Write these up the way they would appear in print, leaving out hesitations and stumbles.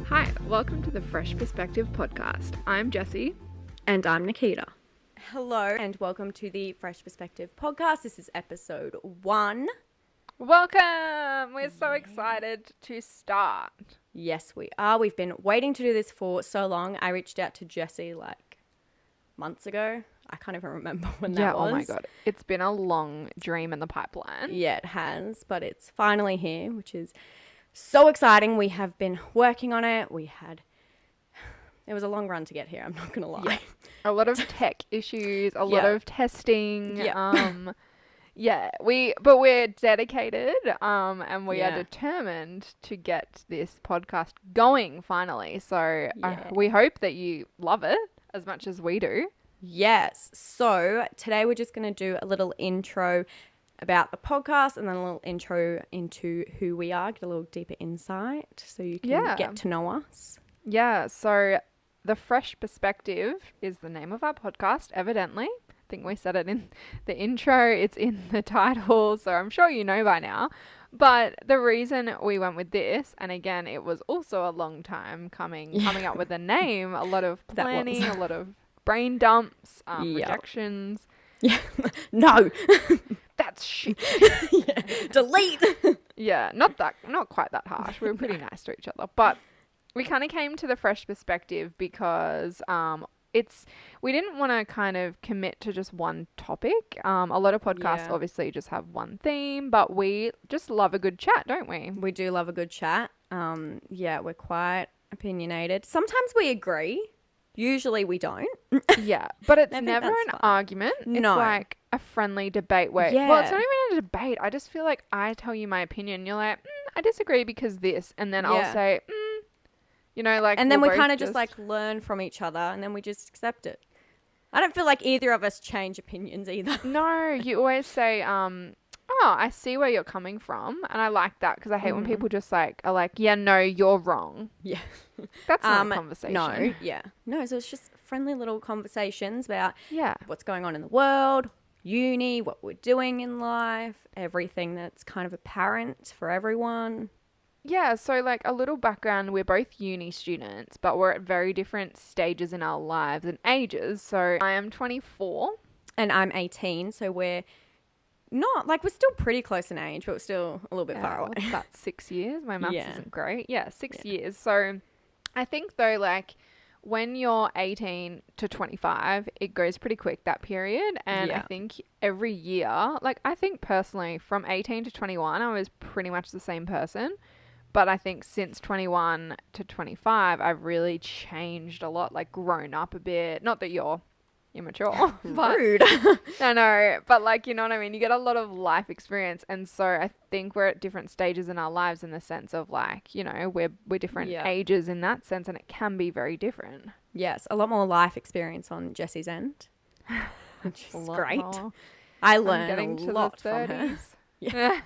Hi, welcome to the Fresh Perspective podcast. I'm Jessie. And I'm Nikita. Hello and welcome to the Fresh Perspective podcast. This is episode 1. Welcome! We're so excited to start. Yes, we are. We've been waiting to do this for so long. I reached out to Jessie like months ago. I can't even remember when that was. Oh my God. It's been a long dream in the pipeline. Yeah, it has, but it's finally here, which is so exciting. We have been working on it. It was a long run to get here, I'm not going to lie. Yeah. A lot of tech issues, a lot of testing. But we're dedicated and we are determined to get this podcast going finally. So we hope that you love it as much as we do. Yes. So today we're just going to do a little intro about the podcast and then a little intro into who we are, get a little deeper insight so you can get to know us. Yeah. So The Fresh Perspective is the name of our podcast, evidently. I think we said it in the intro. It's in the title, so I'm sure you know by now. But the reason we went with this, and again, it was also a long time coming up with a name, a lot of planning, a lot of brain dumps, rejections. Yeah. No. That's shit. Delete. Yeah, not quite that harsh. We were pretty nice to each other. But we kind of came to the Fresh Perspective because we didn't want to kind of commit to just one topic. A lot of podcasts obviously just have one theme, but we just love a good chat, don't we? We do love a good chat. We're quite opinionated. Sometimes we agree. Usually we don't. Yeah, but it's never an argument. It's like a friendly debate where, well, it's not even a debate. I just feel like I tell you my opinion. You're like, I disagree because this. And then I'll say, and then we kind of just like learn from each other and then we just accept it. I don't feel like either of us change opinions either. No, you always say, I see where you're coming from. And I like that because I hate when people just are like, yeah, no, you're wrong. Yeah. That's not a conversation. No, yeah. No, so it's just friendly little conversations about what's going on in the world, uni, what we're doing in life, everything that's kind of apparent for everyone. Yeah, so like a little background, we're both uni students, but we're at very different stages in our lives and ages. So I am 24. And I'm 18, so we're we're still pretty close in age, but we're still a little bit far away. What's that, 6 years? My maths isn't great. Yeah, 6 years. So I think though, like when you're 18 to 25, it goes pretty quick, that period. And I think every year, like I think personally from 18 to 21, I was pretty much the same person. But I think since 21 to 25, I've really changed a lot, like grown up a bit. Not that you're immature. Rude. No, but like, you know what I mean? You get a lot of life experience. And so I think we're at different stages in our lives in the sense of like, we're different ages in that sense, and it can be very different. Yes, a lot more life experience on Jessie's end, which is great. More. I learned a lot from her. Yeah,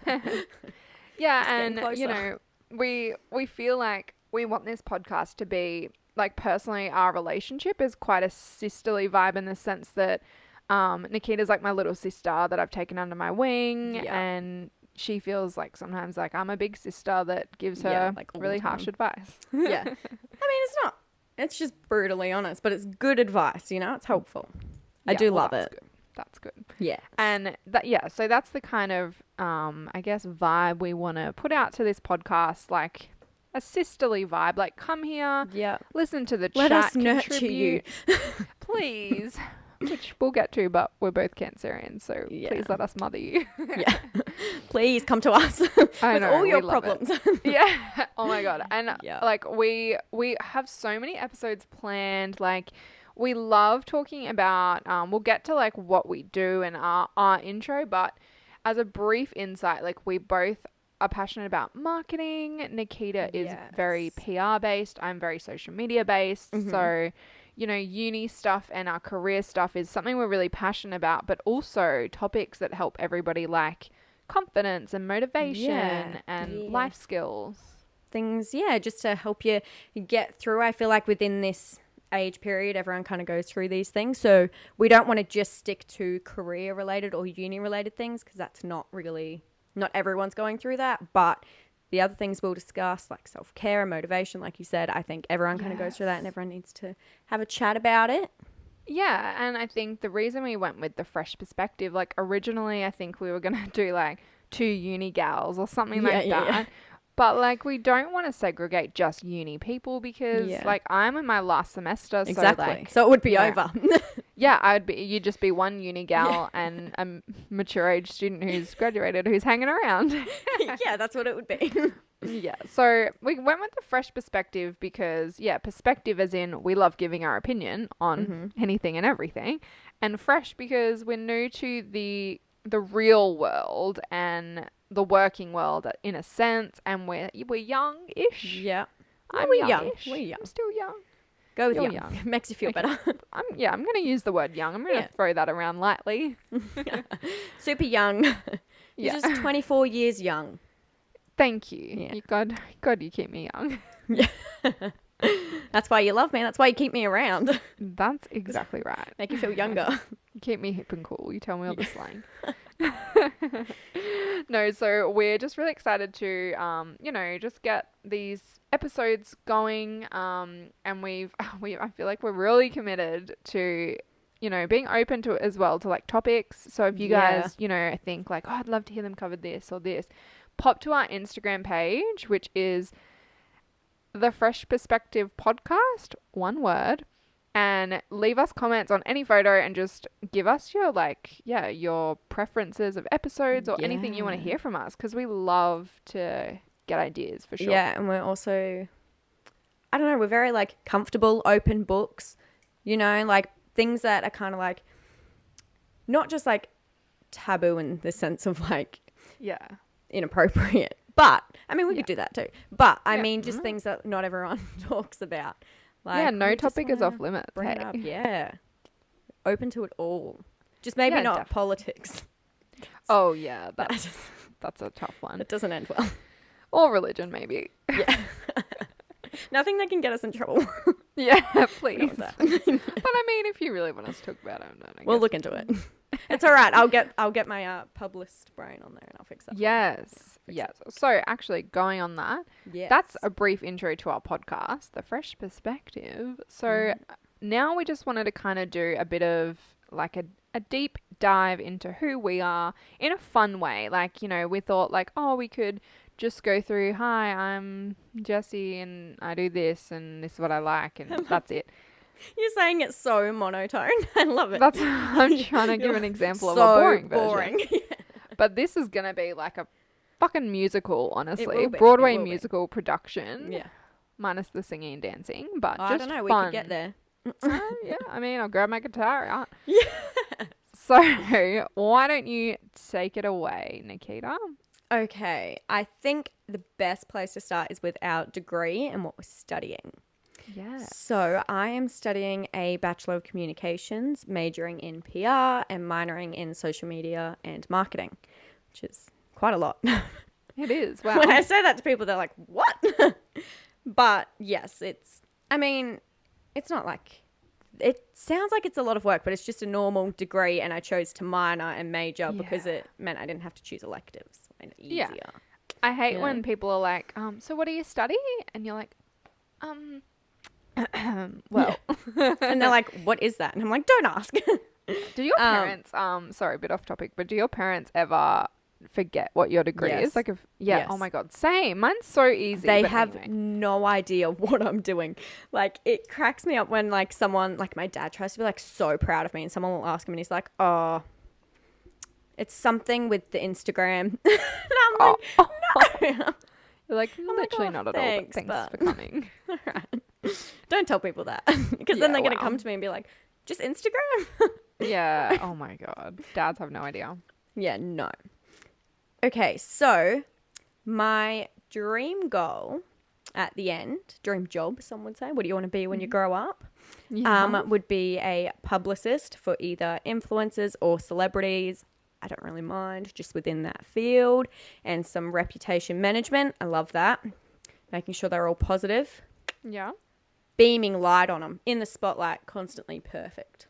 and we feel like we want this podcast to be like, personally, our relationship is quite a sisterly vibe in the sense that Nikita's like my little sister that I've taken under my wing, and she feels like sometimes like I'm a big sister that gives her like really harsh advice. Yeah. I mean, it's just brutally honest, but it's good advice, it's helpful. I do love it. That's good. Yeah. And so that's the kind of, I guess, vibe we want to put out to this podcast, like a sisterly vibe. Like, come here, listen to the chat, let us nurture you. Please. Which we'll get to, but we're both Cancerians, so please let us mother you. Please come to us with all your problems. Yeah. Oh my God. And like we have so many episodes planned. Like, we love talking about, we'll get to like what we do and our intro, but as a brief insight, like we both are passionate about marketing. Nikita is very PR based. I'm very social media based. So, uni stuff and our career stuff is something we're really passionate about, but also topics that help everybody, like confidence and motivation and life skills. Things, just to help you get through. I feel like within this age period, everyone kind of goes through these things. So we don't want to just stick to career related or uni related things because that's not everyone's going through that. But the other things we'll discuss, like self-care and motivation, like you said. I think everyone kind of goes through that, and everyone needs to have a chat about it. Yeah, and I think the reason we went with the fresh perspective, like originally I think we were going to do like 2 uni gals or something like that. Yeah. But like we don't want to segregate just uni people because like I'm in my last semester. Exactly. So it would be over. Yeah, you'd just be one uni gal and a mature age student who's graduated who's hanging around. Yeah, that's what it would be. Yeah, so we went with the fresh perspective because, perspective as in we love giving our opinion on anything and everything. And fresh because we're new to the real world and the working world in a sense. And we're young-ish. Yeah. We're young-ish. We're young. I'm still young. Go with young. Makes you feel better. I'm going to use the word young. I'm going to throw that around lightly. Super young. You're just 24 years young. Thank you. Yeah. God, you keep me young. Yeah. That's why you love me. That's why you keep me around. That's exactly right. Make you feel younger. You keep me hip and cool. You tell me all the slang. No, so we're just really excited to, just get these episodes going. And I feel like we're really committed to, being open to it as well, to like topics. So if you guys, think like, oh, I'd love to hear them cover this or this, pop to our Instagram page, which is The Fresh Perspective Podcast, one word, and leave us comments on any photo and just give us your preferences of episodes or anything you want to hear from us, because we love to get ideas for sure. Yeah, and we're also, I don't know, we're very like comfortable, open books, like things that are kind of like not just like taboo in the sense of like inappropriate, but I mean we could do that too, but I mean just things that not everyone talks about, like no topic is off limits. Bring it up. Open to it all, just maybe not definitely. Politics. Oh yeah, that's a tough one. It doesn't end well. Or religion maybe. Yeah. Nothing that can get us in trouble. Yeah, please. But I mean, if you really want us to talk about it, we'll look into it. It's all right. I'll get my publicist brain on there and I'll fix that. Yes. So actually, going on that, that's a brief intro to our podcast, The Fresh Perspective. So now we just wanted to kind of do a bit of like a deep dive into who we are in a fun way. Like, we thought like, oh, we could just go through, hi, I'm Jessie and I do this and this is what I like and that's it. You're saying it so monotone. I love it. I'm trying to give an example of a boring version. But this is going to be like a fucking musical, honestly. Broadway musical production. Yeah. Minus the singing and dancing, but just I don't know, fun. We could get there. Yeah, I mean, I'll grab my guitar out. Yeah. So, why don't you take it away, Nikita? Okay, I think the best place to start is with our degree and what we're studying. Yeah. So I am studying a Bachelor of Communications, majoring in PR and minoring in social media and marketing, which is quite a lot. It is. Wow. When I say that to people, they're like, what? But yes, it's not like, it sounds like it's a lot of work, but it's just a normal degree, and I chose to minor and major because it meant I didn't have to choose electives. Easier. Yeah. I hate when people are like, so what do you study? And you're like, well. And they're like, what is that? And I'm like, don't ask. Do your parents, sorry, a bit off topic, but do your parents ever forget what your degree is? Like, yes. Oh my God, same. Mine's so easy. They have no idea what I'm doing. Like, it cracks me up when like someone, like my dad tries to be like so proud of me, and someone will ask him and he's like, oh, it's something with the Instagram. And I'm like, no. You're like, literally not at all, but thanks for coming. All right. Don't tell people that, because then they're going to come to me and be like, just Instagram? Yeah. Oh my God. Dads have no idea. Yeah, no. Okay, so my dream goal at the end, dream job, some would say, what do you want to be when you grow up? Would be a publicist for either influencers or celebrities. I don't really mind, just within that field, and some reputation management. I love that. Making sure they're all positive. Yeah. Beaming light on them in the spotlight, constantly perfect.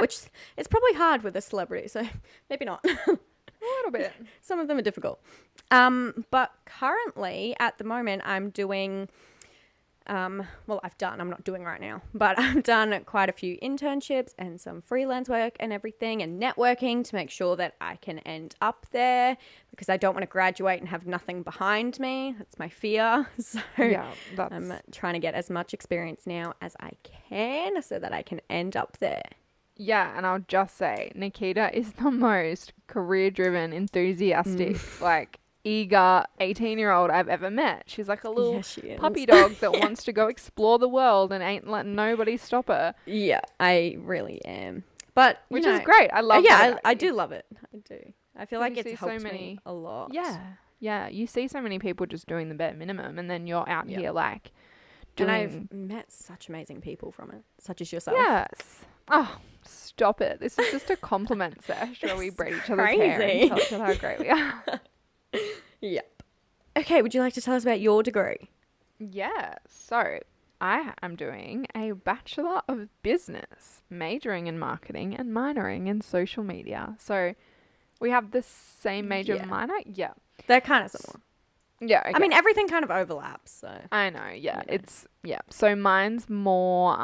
Which it's probably hard with a celebrity, so maybe not. little bit. Some of them are difficult. But currently, at the moment, I'm doing... I'm not doing right now, but I've done quite a few internships and some freelance work and everything and networking to make sure that I can end up there, because I don't want to graduate and have nothing behind me. That's my fear. So Yeah, I'm trying to get as much experience now as I can so that I can end up there. Yeah, and I'll just say, Nikita is the most career-driven, enthusiastic, like, eager 18-year-old I've ever met. She's like a little puppy dog that wants to go explore the world and ain't letting nobody stop her. Yeah, I really am. But which is great. I love that. I do love it. I do. I feel like it's helped me a lot. Yeah. You see so many people just doing the bare minimum, and then you're out here like doing... And I've met such amazing people from it, such as yourself. Yes. Oh, stop it. This is just a compliment sesh where we braid each other's hair and tell each other how great we are. Yep. Okay, would you like to tell us about your degree? Yeah, so I am doing a Bachelor of Business, majoring in marketing and minoring in social media. So we have the same major minor? Yeah. They're kind of similar. Yeah, okay. I mean, everything kind of overlaps, so. I know, yeah. So mine's more,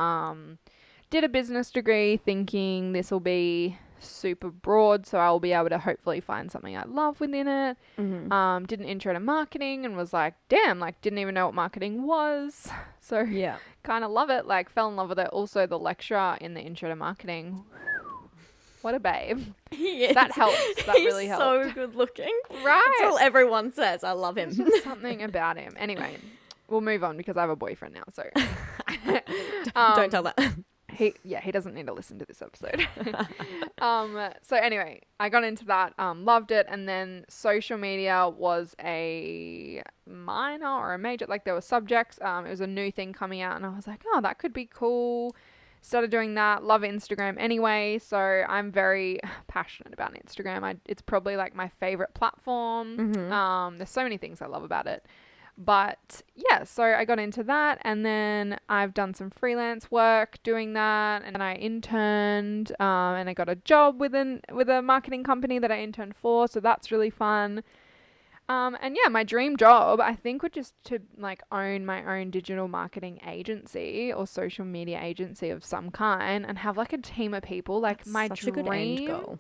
did a business degree thinking this will be super broad, so I'll be able to hopefully find something I love within it. Mm-hmm. Did an intro to marketing and was like, damn, like didn't even know what marketing was. So yeah, kind of love it, like fell in love with it. Also the lecturer in the intro to marketing, what a babe. He is. That helps. That really helps. He's so good looking. Right. That's all everyone says. I love him. There's just something about him. Anyway, we'll move on because I have a boyfriend now, so don't tell that. He doesn't need to listen to this episode. So anyway, I got into that, loved it, and then social media was a minor or a major, like there were subjects. It was a new thing coming out, and I was like, oh, that could be cool. Started doing that. Love Instagram anyway, so I'm very passionate about Instagram. It's probably like my favorite platform. Mm-hmm. There's so many things I love about it. But yeah, so I got into that, and then I've done some freelance work doing that, and then I interned, and I got a job with a marketing company that I interned for, so that's really fun. And yeah, my dream job, I think, would just to like own my own digital marketing agency or social media agency of some kind, and have like a team of people. Like that's my such a good end goal.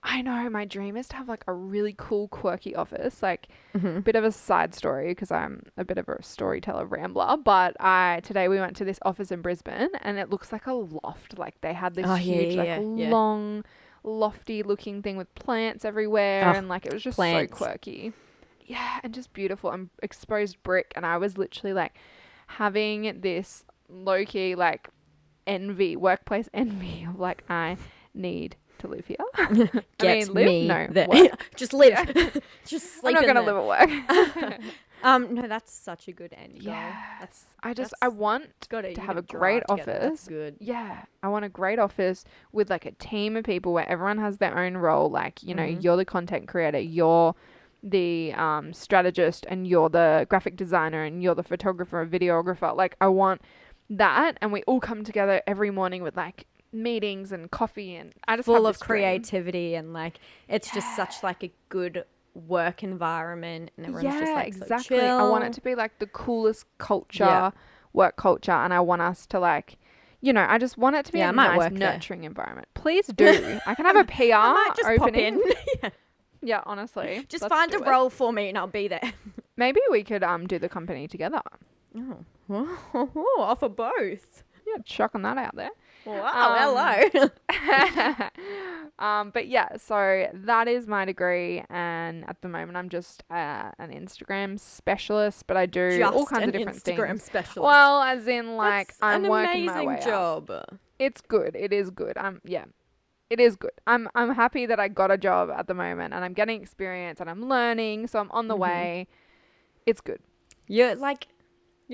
I know, my dream is to have like a really cool, quirky office. Like a bit of a side story because I'm a bit of a storyteller rambler. But today we went to this office in Brisbane, and it looks like a loft. Like they had this huge, long, lofty looking thing with plants everywhere, and like it was just so quirky. Yeah, and just beautiful and exposed brick. And I was literally like having this low key like workplace envy of like, I need to live here. Just live. Just sleep. I'm not gonna live at work. No, that's such a good end goal. I want to have a great office. That's good. Yeah, I want a great office with like a team of people where everyone has their own role. Like, you know, you're the content creator, you're the strategist, and you're the graphic designer, and you're the photographer, videographer. Like, I want that, and we all come together every morning with like meetings and coffee, and I just full of creativity, and like it's just such like a good work environment, and everyone's just like exactly. So chill. I want it to be like the coolest culture, work culture, and I want us to like, you know, I just want it to be a nice nurturing environment. Please do. I can have a PR I might just opening. Pop in. Yeah, honestly. Just find a role for me and I'll be there. Maybe we could do the company together. Oh, offer both. Yeah, chucking that out there. Wow, hello. But yeah, so that is my degree, and at the moment I'm just an Instagram specialist, but I do all kinds of different things. Instagram specialist. Well, as in like that's I'm working my way up. An amazing job. It's good. It is good. It is good. I'm happy that I got a job at the moment, and I'm getting experience, and I'm learning, so I'm on the way. It's good. You're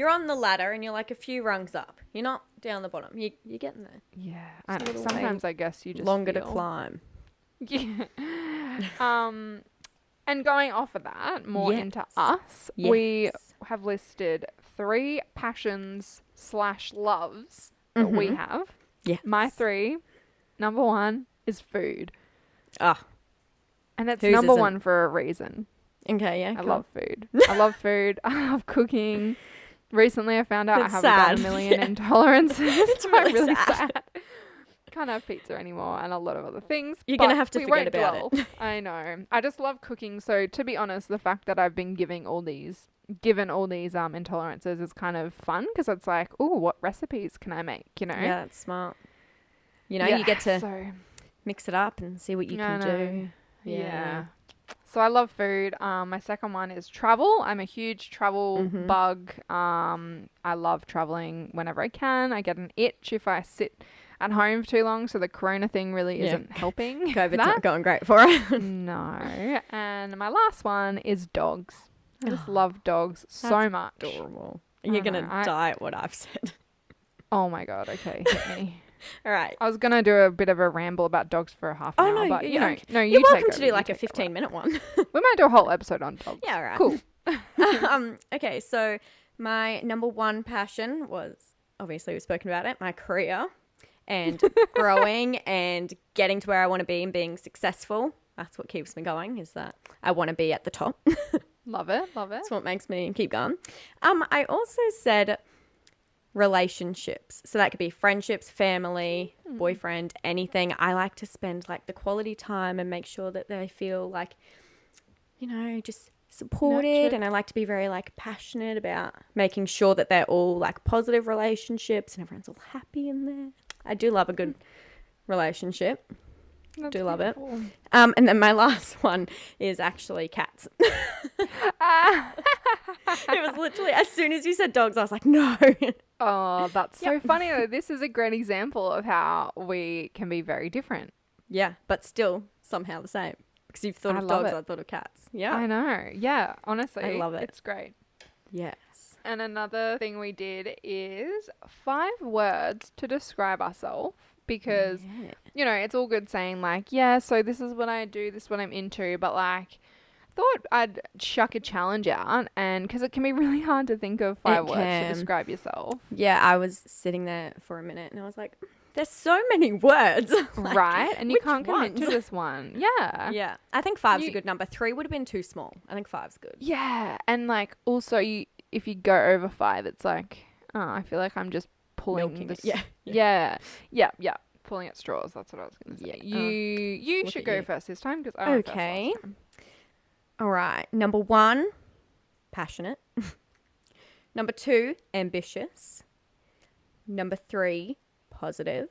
on the ladder, and you're like a few rungs up. You're not down the bottom. You're getting there. Yeah. Sometimes I guess you just longer to climb. Yeah. And going off of that, more into us, we have listed 3 passions / loves that we have. Yeah. My 3. Number 1 is food. And it's number one for a reason. Okay, yeah. I love food. I love food. I love cooking. Recently, I found out I have about 1 million intolerances. It's really sad. Can't have pizza ananymore and a lot of other things. You're going to have to forget about it. I know. I just love cooking. So to be honest, the fact that I've been given all these intolerances is kind of fun because it's like, oh, what recipes can I make? You know? Yeah, that's smart. You know, you get to mix it up and see what you can do. Yeah. So I love food. My second one is travel. I'm a huge travel bug. I love traveling whenever I can. I get an itch if I sit at home for too long. So the corona thing really isn't helping. COVID's not going great for it. No. And my last one is dogs. I just love dogs so much. Adorable. You're going to die at what I've said. Oh my God. Okay. Hit me. All right. I was going to do a bit of a ramble about dogs for a half an hour, but you're welcome to do like a 15-minute one. We might do a whole episode on dogs. Yeah, all right. Cool. Okay, so my number one passion was, obviously we've spoken about it, my career and growing and getting to where I want to be and being successful. That's what keeps me going, is that I want to be at the top. Love it. That's what makes me keep going. I also said relationships. So that could be friendships, family, boyfriend, anything. I like to spend like the quality time and make sure that they feel like, you know, just supported. Nurtured. And I like to be very like passionate about making sure that they're all like positive relationships and everyone's all happy in there. I do love a good relationship. That's do love beautiful. it. And then my last one is actually cats. It was literally, as soon as you said dogs, I was like, no. Oh, that's so funny though. This is a great example of how we can be very different. Yeah, but still somehow the same. Because you've thought of dogs, I thought of cats. Yeah. I know. Yeah, honestly. I love it. It's great. Yes. And another thing we did is 5 words to describe ourselves. Because, you know, it's all good saying like, yeah, so this is what I do, this is what I'm into. But like, I thought I'd chuck a challenge out, and because it can be really hard to think of 5 words to describe yourself. Yeah, I was sitting there for a minute and I was like, there's so many words. Like, right? And you can't commit to just one. Yeah. Yeah. I think 5's a good number. 3 would have been too small. I think 5's good. Yeah. And like also if you go over 5, it's like, oh, I feel like I'm just pulling this. Yeah. Pulling at straws. That's what I was going to say. Yeah. You should go first this time because I went first last time. All right. Number 1, passionate. Number 2, ambitious. Number 3, positive.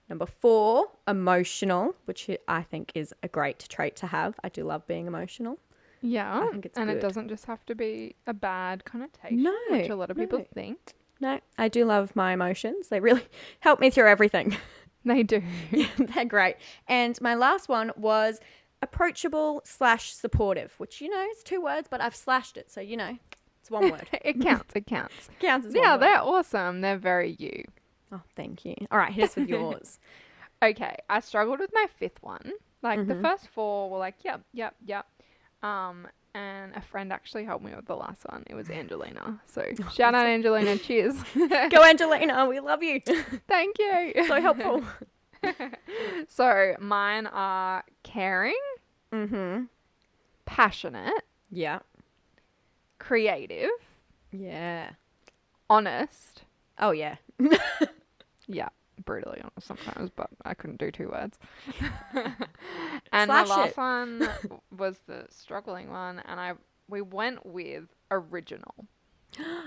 Number 4, emotional, which I think is a great trait to have. I do love being emotional. Yeah. I think it's good. It doesn't just have to be a bad connotation, which a lot of people think. No, I do love my emotions. They really help me through everything. They do. Yeah, they're great. And my last one was approachable / supportive, which, you know, is 2 words, but I've slashed it. So, you know, it's 1 word. It counts. It counts. Counts as 1 word. They're awesome. They're very you. Oh, thank you. All right, hit us with yours. Okay. I struggled with my 5th one. Like the first 4 were like, yep. And a friend actually helped me with the last one. It was Angelina. So shout out Angelina. Cheers. Go Angelina. We love you. Thank you. So helpful. So mine are caring. Passionate. Yeah. Creative. Yeah. Honest. Oh, yeah. Yeah. Brutally honest sometimes, but I couldn't do 2 words. And my last one was the struggling one, and we went with original.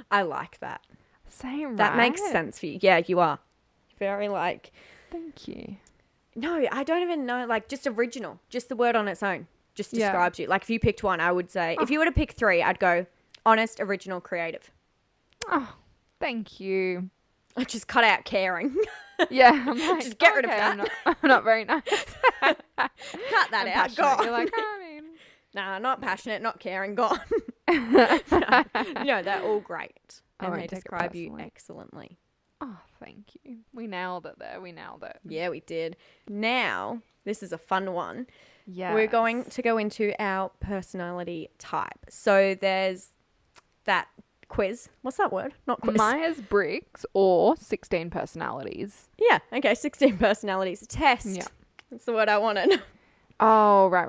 I like that. Same, right? That makes sense for you. Yeah, you are. Very like... Thank you. No, I don't even know. Like, just original. Just the word on its own. Just describes you. Like, if you picked one, I would say... If you were to pick 3, I'd go honest, original, creative. Oh, thank you. I just cut out caring. Yeah, I'm like, just get rid of that. I'm not very nice. Cut that out. Gone. You're like, I mean, nah, not passionate, not caring. Gone. No, they're all great, and they describe you excellently. Oh, thank you. We nailed it there. We nailed it. Yeah, we did. Now, this is a fun one. Yeah, we're going to go into our personality type. So there's that quiz. What's that word? Not quiz. Myers-Briggs or 16 personalities. Yeah. Okay. 16 personalities. Test. Yeah. That's the word I wanted. Oh, right.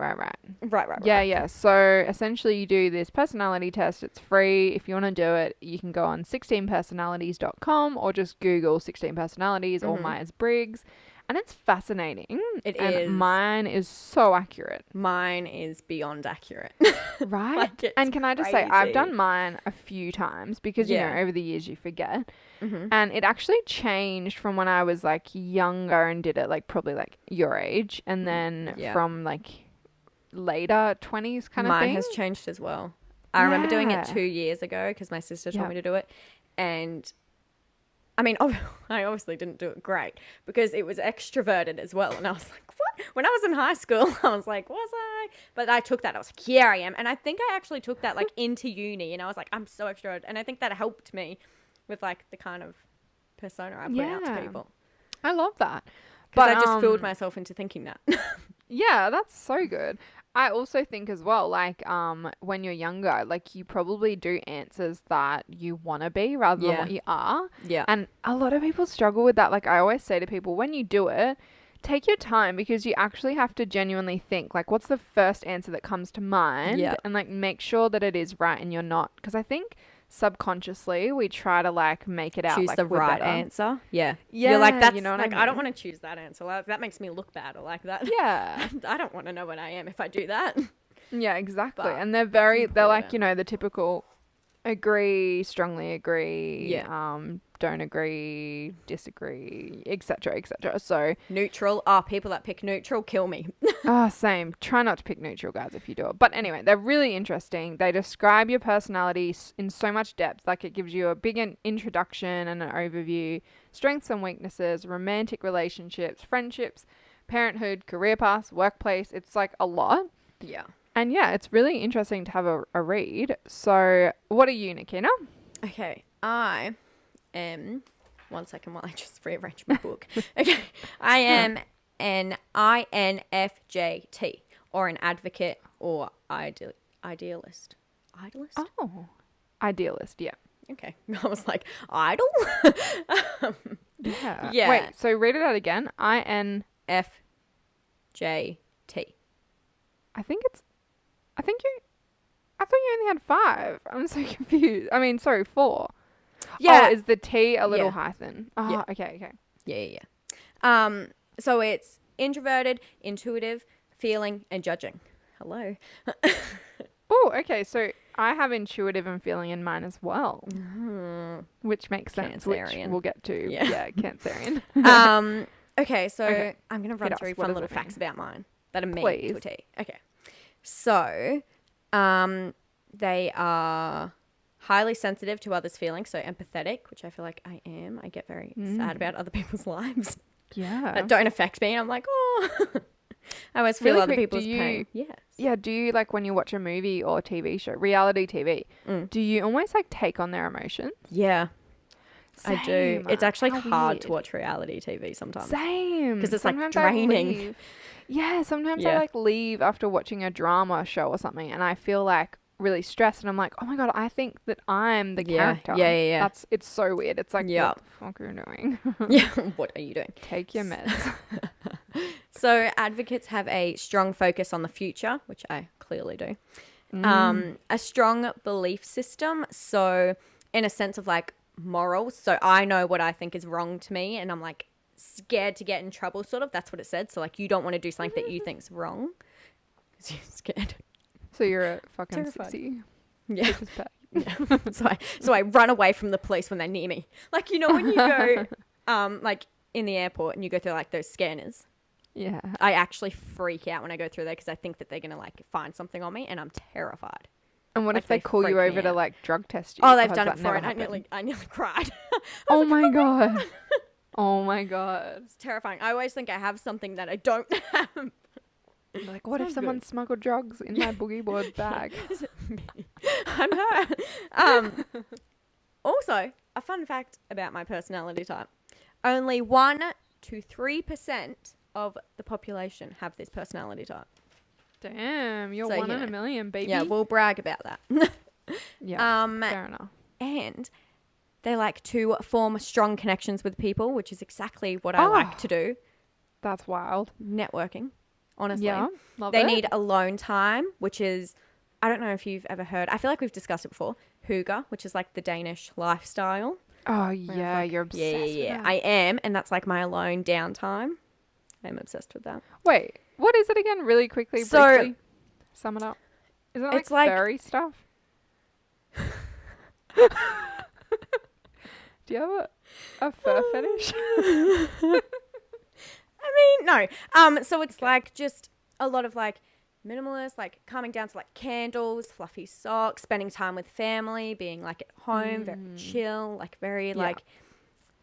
Right. Yeah. So essentially you do this personality test. It's free. If you want to do it, you can go on 16personalities.com or just Google 16 personalities or Myers-Briggs. And it's fascinating. It and is. Mine is so accurate. Mine is beyond accurate. Right? Like, and can I just say, I've done mine a few times because, you know, over the years you forget. And it actually changed from when I was like younger and did it like probably like your age. And then from like later 20s kind of thing. Mine has changed as well. I remember doing it 2 years ago because my sister told me to do it. And I mean, I obviously didn't do it great because it was extroverted as well. And I was like, what? When I was in high school, I was like, was I? But I took that. I was like, here I am. And I think I actually took that like into uni. And I was like, I'm so extroverted. And I think that helped me with like the kind of persona I put out to people. I love that. Because I just fooled myself into thinking that. Yeah, that's so good. I also think as well, like, when you're younger, like, you probably do answers that you want to be rather than what you are. Yeah. And a lot of people struggle with that. Like, I always say to people, when you do it, take your time because you actually have to genuinely think, like, what's the first answer that comes to mind? Yeah. And, like, make sure that it is right and you're not. Because I think subconsciously we try to, like, make it out. Choose like, the right better. answer. Yeah. Yeah. You're like, that's, you know what like, I don't mean? want to choose that answer. Like, that makes me look bad or like that. Yeah. I don't want to know what I am if I do that. Yeah, exactly. But and they're like, you know, the typical agree, strongly agree, don't agree, disagree, etc., etc. So neutral. People that pick neutral kill me. same. Try not to pick neutral, guys, if you do it. But anyway, they're really interesting. They describe your personality in so much depth. Like, it gives you a big introduction and an overview, strengths and weaknesses, romantic relationships, friendships, parenthood, career paths, workplace. It's like a lot. Yeah. And yeah, it's really interesting to have a read. So what are you, Nikina? Okay, I am... One second while I just rearrange my book. Okay, I am an INFJT, or an advocate, or idealist. Idolist? Oh, idealist, yeah. Okay, I was like, idol? Yeah. Yeah. Wait, so read it out again. FJT. I thought you only had 5. I'm so confused. I mean, sorry, 4. Yeah. Oh, is the T a little hyphen? Oh, Yeah. okay. Yeah. So it's introverted, intuitive, feeling, and judging. Hello. Oh, okay. So I have intuitive and feeling in mine as well, which makes sense, which Cancerian. we'll get to. Yeah, Cancerian. Okay, so Okay. I'm going to run Hit through us. What fun does little it mean? facts about mine that are me Please. to a T. Okay. So, they are highly sensitive to others' feelings, so empathetic, which I feel like I am. I get very sad about other people's lives Yeah. that don't affect me. I'm like, oh. I always feel Really other quick, people's pain. Yes. Yeah, do you, like, when you watch a movie or TV show, reality TV, do you almost, like, take on their emotions? Yeah. I do. Same. It's actually How hard to weird. watch reality TV sometimes. Same. 'Cause it's, like, Sometimes I draining. leave. Yeah, sometimes Yeah. I, like, leave after watching a drama show or something, and I feel, like, really stressed, and I'm like, oh my God, I think that I'm the character. Yeah. It's so weird. It's like, Yeah. what the fuck are you doing? Yeah. What are you doing? Take your meds. So advocates have a strong focus on the future, which I clearly do. A strong belief system. So in a sense of like morals. So I know what I think is wrong to me and I'm like scared to get in trouble sort of. That's what it said. So like you don't want to do something that you think's wrong because you're scared. So you're a fucking Terrified. sissy. Yeah. Which is bad. So I run away from the police when they're near me. Like, you know, when you go like in the airport and you go through like those scanners. Yeah. I actually freak out when I go through there because I think that they're going to like find something on me and I'm terrified. And what Like, if they they call you freak me over to out. like drug test you? Oh, they've Has done it that before never and happened? I nearly cried. Oh my God. Oh my God. It's terrifying. I always think I have something that I don't have. Like, what if Sounds someone good. smuggled drugs in my boogie board bag? Is it me? I'm her. Also, a fun fact about my personality type. Only 1 to 3% of the population have this personality type. Damn, you're So, one you in a know. million, baby. Yeah, we'll brag about that. Yeah, fair enough. And they like to form strong connections with people, which is exactly what I like to do. That's wild. Networking. honestly. Yeah, love They it. need alone time, which is, I don't know if you've ever heard, I feel like we've discussed it before, hygge, which is like the Danish lifestyle. Oh, yeah, Like, you're obsessed with that. I am, and that's like my alone downtime. I'm obsessed with that. Wait, what is it again? Really quickly, So- briefly, sum it up. Is it It's like- furry stuff? Do you have a fur fetish? I mean, no. So it's like just a lot of like minimalist, like coming down to like candles, fluffy socks, spending time with family, being like at home, very chill, like very like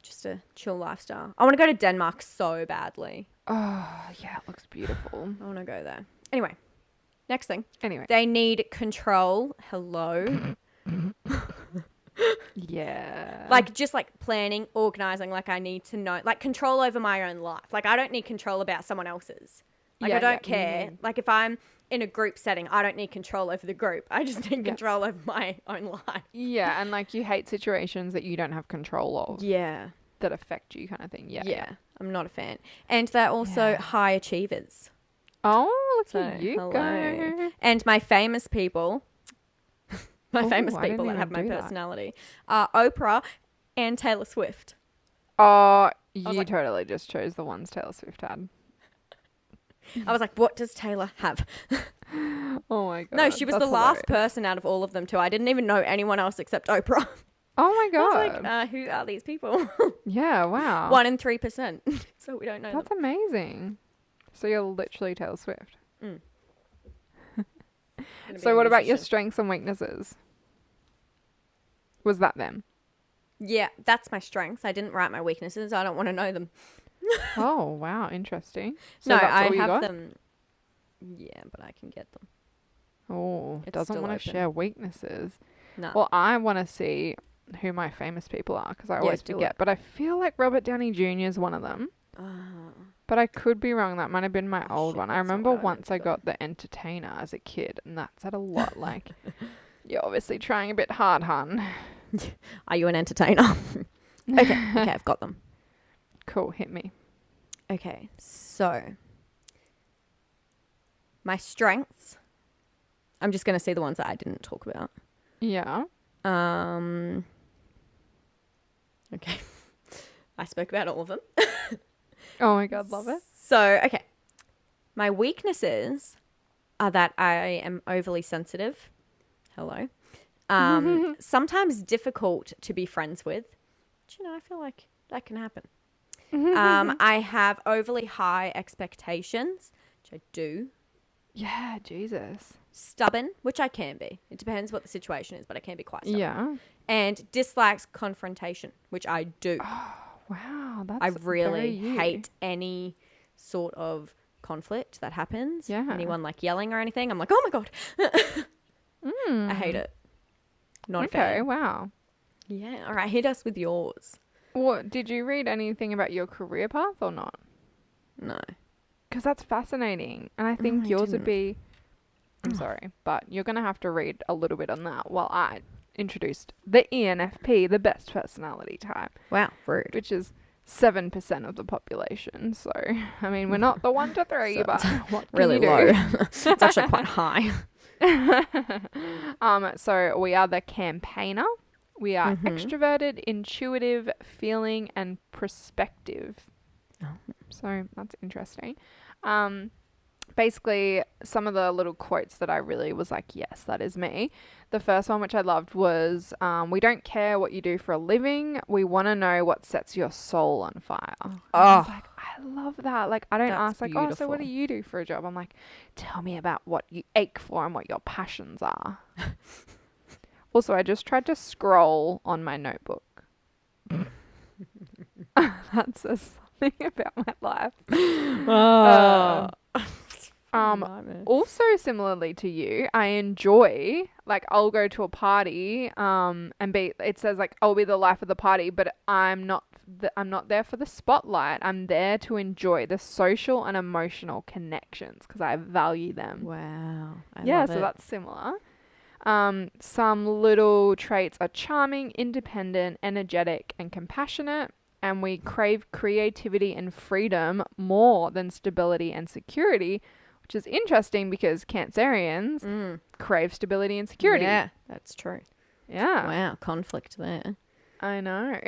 just a chill lifestyle. I want to go to Denmark so badly. Oh, yeah, it looks beautiful. I want to go there. Anyway, next thing. Anyway. They need control. Hello. Yeah. Like just like planning, organizing, like I need to know, like control over my own life. Like I don't need control about someone else's. Like Yeah, I don't yeah. care. Like if I'm in a group setting, I don't need control over the group. I just need control over my own life. Yeah, and like you hate situations that you don't have control of Yeah. that affect you kind of thing. Yeah. I'm not a fan. And they're also high achievers. Oh, look So, at you hello. go. And my famous people, Oh, famous I didn't people that even have my do that. personality are Oprah and Taylor Swift. Oh, you like- totally just chose the ones Taylor Swift had. I was like, what does Taylor have? Oh my god. No, she was the that's last hilarious. person out of all of them too. I didn't even know anyone else except Oprah. Oh my I was god. like, who are these people? Yeah, wow. 1 in 3%. So we don't know That's them. amazing. So you're literally Taylor Swift. Gonna be So a what about your musician. strengths and weaknesses? Was that them? Yeah, that's my strengths. I didn't write my weaknesses. I don't want to know them. Oh, wow, interesting. So no, that's I all you have got? them. Yeah, but I can get them. Oh, It's doesn't still want to open. share weaknesses. No. Well, I want to see who my famous people are because I always do forget. it. But I feel like Robert Downey Jr. is one of them. But I could be wrong. That might have been my old shit, one. I that's not remember what I once I meant to got The Entertainer as a kid, and that said a lot. Like, you're obviously trying a bit hard, hun. Are you an entertainer? Okay, I've got them. Cool, hit me. Okay, so my strengths. I'm just going to say the ones that I didn't talk about. Yeah. Okay. I spoke about all of them. Oh my god, love it. So, okay. My weaknesses are that I am overly sensitive. Hello. Sometimes difficult to be friends with. But, I feel like that can happen. I have overly high expectations, which I do. Yeah, Jesus. Stubborn, which I can be. It depends what the situation is, but I can be quite stubborn. Yeah. And dislikes confrontation, which I do. Wow, that's I very really you. hate any sort of conflict that happens. Yeah. Anyone like yelling or anything, I'm like, oh my God. I hate it. Not a Okay, fan. wow. Yeah. All right. Hit us with yours. What did you read anything about your career path or not? No. Because that's fascinating, and I think I yours didn't. would be. I'm sorry, but you're gonna have to read a little bit on that while I introduced the ENFP, the best personality type, Wow. Rude. which is 7% of the population. So, I mean, we're not the 1 to 3, So but what can Really you do? low. It's actually quite high. So we are the campaigner. We are Mm-hmm. extroverted, intuitive, feeling, and perspective. So that's interesting. Basically, some of the little quotes that I really was like, yes, that is me. The first one, which I loved, was, we don't care what you do for a living. We want to know what sets your soul on fire. And I was like, I love that. Like, I don't That's ask, like, oh, so what do beautiful. you do for a job? I'm like, tell me about what you ache for and what your passions are. Also, I just tried to scroll on my notebook. That says something about my life. Also similarly to you, I enjoy, like, I'll go to a party, and it says like I'll be the life of the party, but I'm not there for the spotlight. I'm there to enjoy the social and emotional connections because I value them. Wow. So that's similar. Some little traits are charming, independent, energetic, and compassionate. And we crave creativity and freedom more than stability and security. which is interesting because Cancerians crave stability and security. Yeah, that's true. Yeah. Wow, conflict there. I know.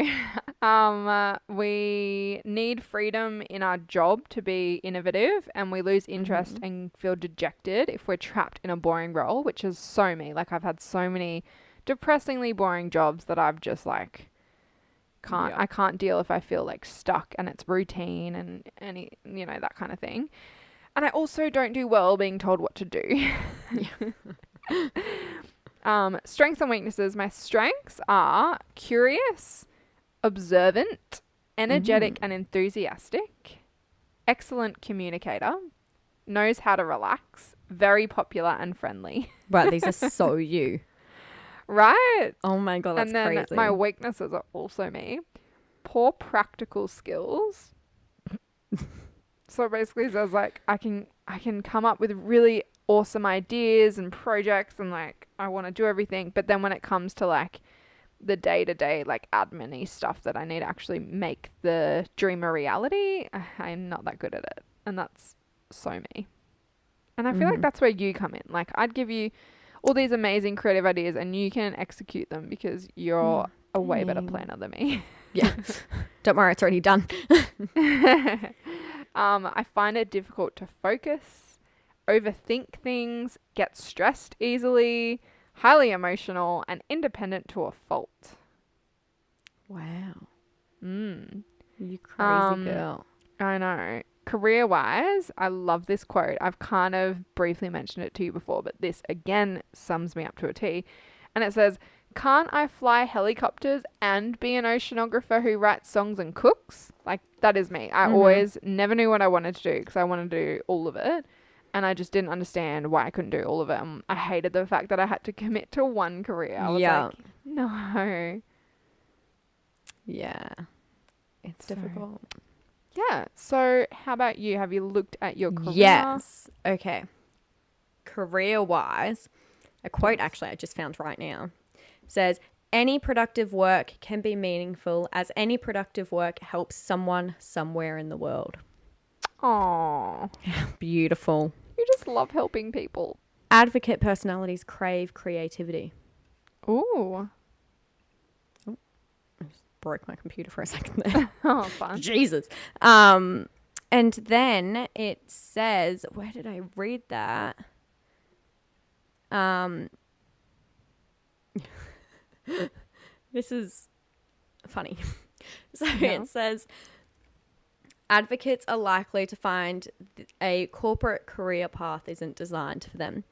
We need freedom in our job to be innovative, and we lose interest and feel dejected if we're trapped in a boring role, which is so me. Like, I've had so many depressingly boring jobs that I've just like I can't deal if I feel like stuck and it's routine and any, you know, that kind of thing. And I also don't do well being told what to do. Strengths and weaknesses. My strengths are curious, observant, energetic and enthusiastic, excellent communicator, knows how to relax, very popular and friendly. Right, these are so you. Right? Oh my God, that's crazy. And then my weaknesses are also me. Poor practical skills. So basically it says like I can come up with really awesome ideas and projects and like I want to do everything, but then when it comes to like the day-to-day like admin-y stuff that I need to actually make the dream a reality, I'm not that good at it, and that's so me. And I feel like that's where you come in. Like, I'd give you all these amazing creative ideas and you can execute them because you're a way better planner than me. Yeah. Don't worry, it's already done. I find it difficult to focus, overthink things, get stressed easily, highly emotional, and independent to a fault. Wow. You crazy girl. I know. Career-wise, I love this quote. I've kind of briefly mentioned it to you before, but this again sums me up to a T. And it says, "Can't I fly helicopters and be an oceanographer who writes songs and cooks?" Like, that is me. I always never knew what I wanted to do because I wanted to do all of it. And I just didn't understand why I couldn't do all of it. I hated the fact that I had to commit to one career. I was like, no. Yeah. It's difficult. Yeah. So how about you? Have you looked at your career? Yes. Okay. Career-wise, a quote actually I just found right now says, "Any productive work can be meaningful as any productive work helps someone somewhere in the world." Aww. Beautiful. You just love helping people. Advocate personalities crave creativity. Ooh. I just broke my computer for a second there. Oh, fun. Jesus. And then it says, where did I read that? This is funny. So it says, advocates are likely to find a corporate career path isn't designed for them,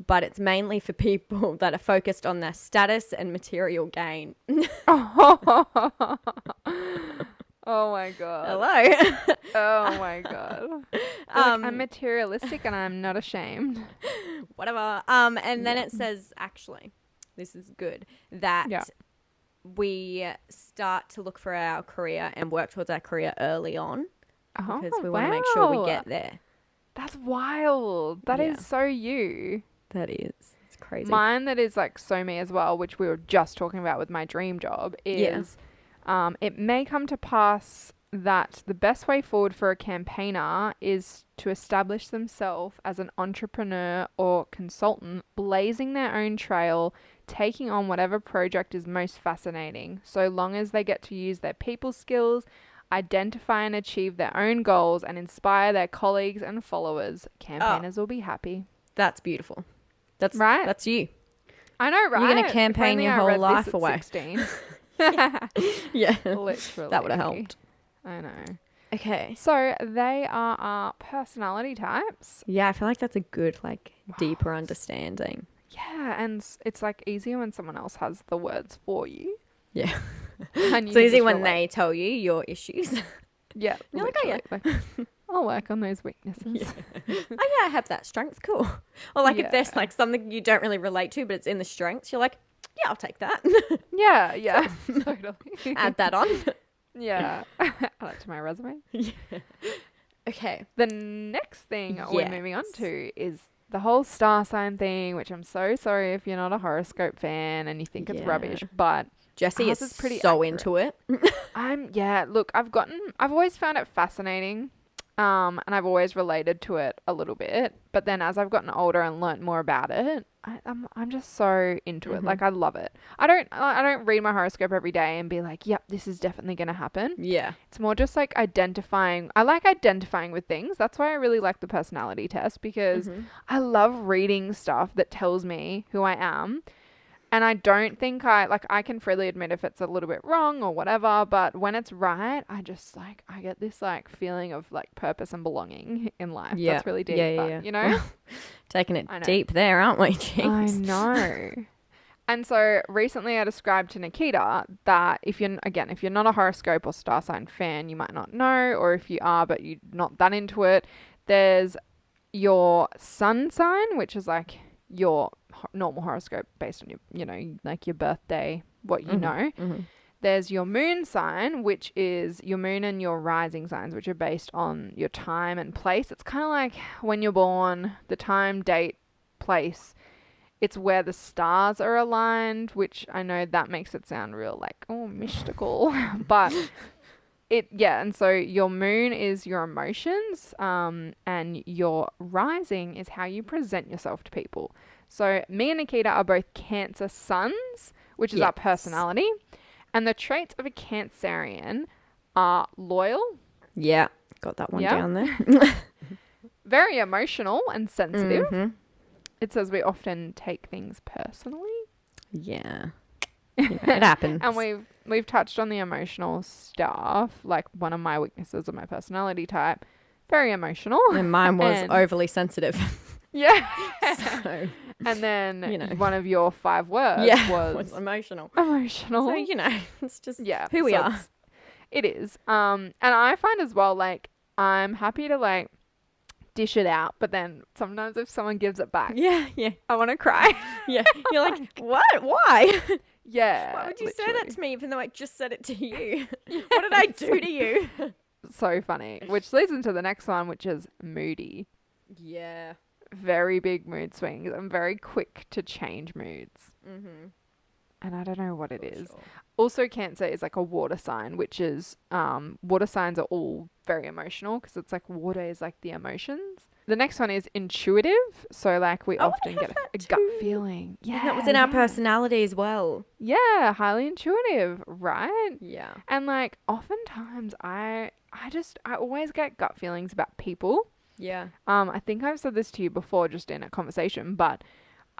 but it's mainly for people that are focused on their status and material gain. Oh my God. Hello. Oh my God. I'm materialistic and I'm not ashamed. Whatever. And then it says, actually, this is good, that we start to look for our career and work towards our career early on because we want to make sure we get there. That's wild. That is so you. That is. It's crazy. Mine that is like so me as well, which we were just talking about with my dream job, is it may come to pass that the best way forward for a campaigner is to establish themselves as an entrepreneur or consultant, blazing their own trail, taking on whatever project is most fascinating, so long as they get to use their people skills, identify and achieve their own goals, and inspire their colleagues and followers. Campaigners will be happy. That's beautiful. That's right. That's you. I know, right? You're going to campaign your whole life away. 16. Yeah. Literally. That would have helped. I know. Okay. So they are our personality types. Yeah, I feel like that's a good, deeper understanding. Yeah, and it's like easier when someone else has the words for you. Yeah. And it's easy when they tell you your issues. Yeah. You're like, oh, yeah. I'll work on those weaknesses. Yeah. Oh, yeah, I have that strength. Cool. Or if there's something you don't really relate to, but it's in the strengths, you're like, yeah, I'll take that. Yeah. Totally. Add that on. Yeah. Add that to my resume. Yeah. Okay. The next thing we're moving on to is the whole star sign thing, which I'm so sorry if you're not a horoscope fan and you think it's rubbish, but Jessie is pretty so accurate. into it. Look, I've always found it fascinating. And I've always related to it a little bit. But then as I've gotten older and learnt more about it, I'm just so into it. Like, I love it. I don't read my horoscope every day and be like, yep, this is definitely going to happen. Yeah. It's more just like identifying. I like identifying with things. That's why I really like the personality test, because I love reading stuff that tells me who I am. And I don't think I can freely admit if it's a little bit wrong or whatever, but when it's right, I just like, I get this like feeling of like purpose and belonging in life. Yeah. That's really deep, but you know? Taking it deep there, aren't we? Jeez. I know. And so recently I described to Nikita that if you're not a horoscope or star sign fan, you might not know, or if you are, but you're not that into it, there's your sun sign, which is like your normal horoscope based on your, like your birthday, what you know. There's your moon sign, which is your moon and your rising signs, which are based on your time and place. It's kind of like when you're born, the time, date, place. It's where the stars are aligned, which I know that makes it sound real like, oh, mystical. But and so your moon is your emotions, and your rising is how you present yourself to people. So me and Nikita are both Cancer suns, which is our personality. And the traits of a Cancerian are loyal. Yeah, got that one down there. Very emotional and sensitive. It says we often take things personally. Yeah. It happens. And we've touched on the emotional stuff, like one of my weaknesses of my personality type. Very emotional. And mine was overly sensitive. Yeah. So, and then one of your 5 words was emotional. Emotional. So, it's just who we are. It is. And I find as well, like, I'm happy to, like, dish it out, but then sometimes if someone gives it back, I want to cry. You're like, what? Why? Yeah. Why would you say that to me even though I just said it to you? What did I do to you? So funny. Which leads into the next one, which is moody. Yeah. Very big mood swings. I'm very quick to change moods. And I don't know what it is. Sure. Also, Cancer is like a water sign, which is, water signs are all very emotional because it's like water is like the emotions. The next one is intuitive. So like we often get a gut feeling. Yeah. And that was in our personality as well. Yeah. Highly intuitive, right? Yeah. And like oftentimes I always get gut feelings about people. Yeah. I think I've said this to you before just in a conversation, but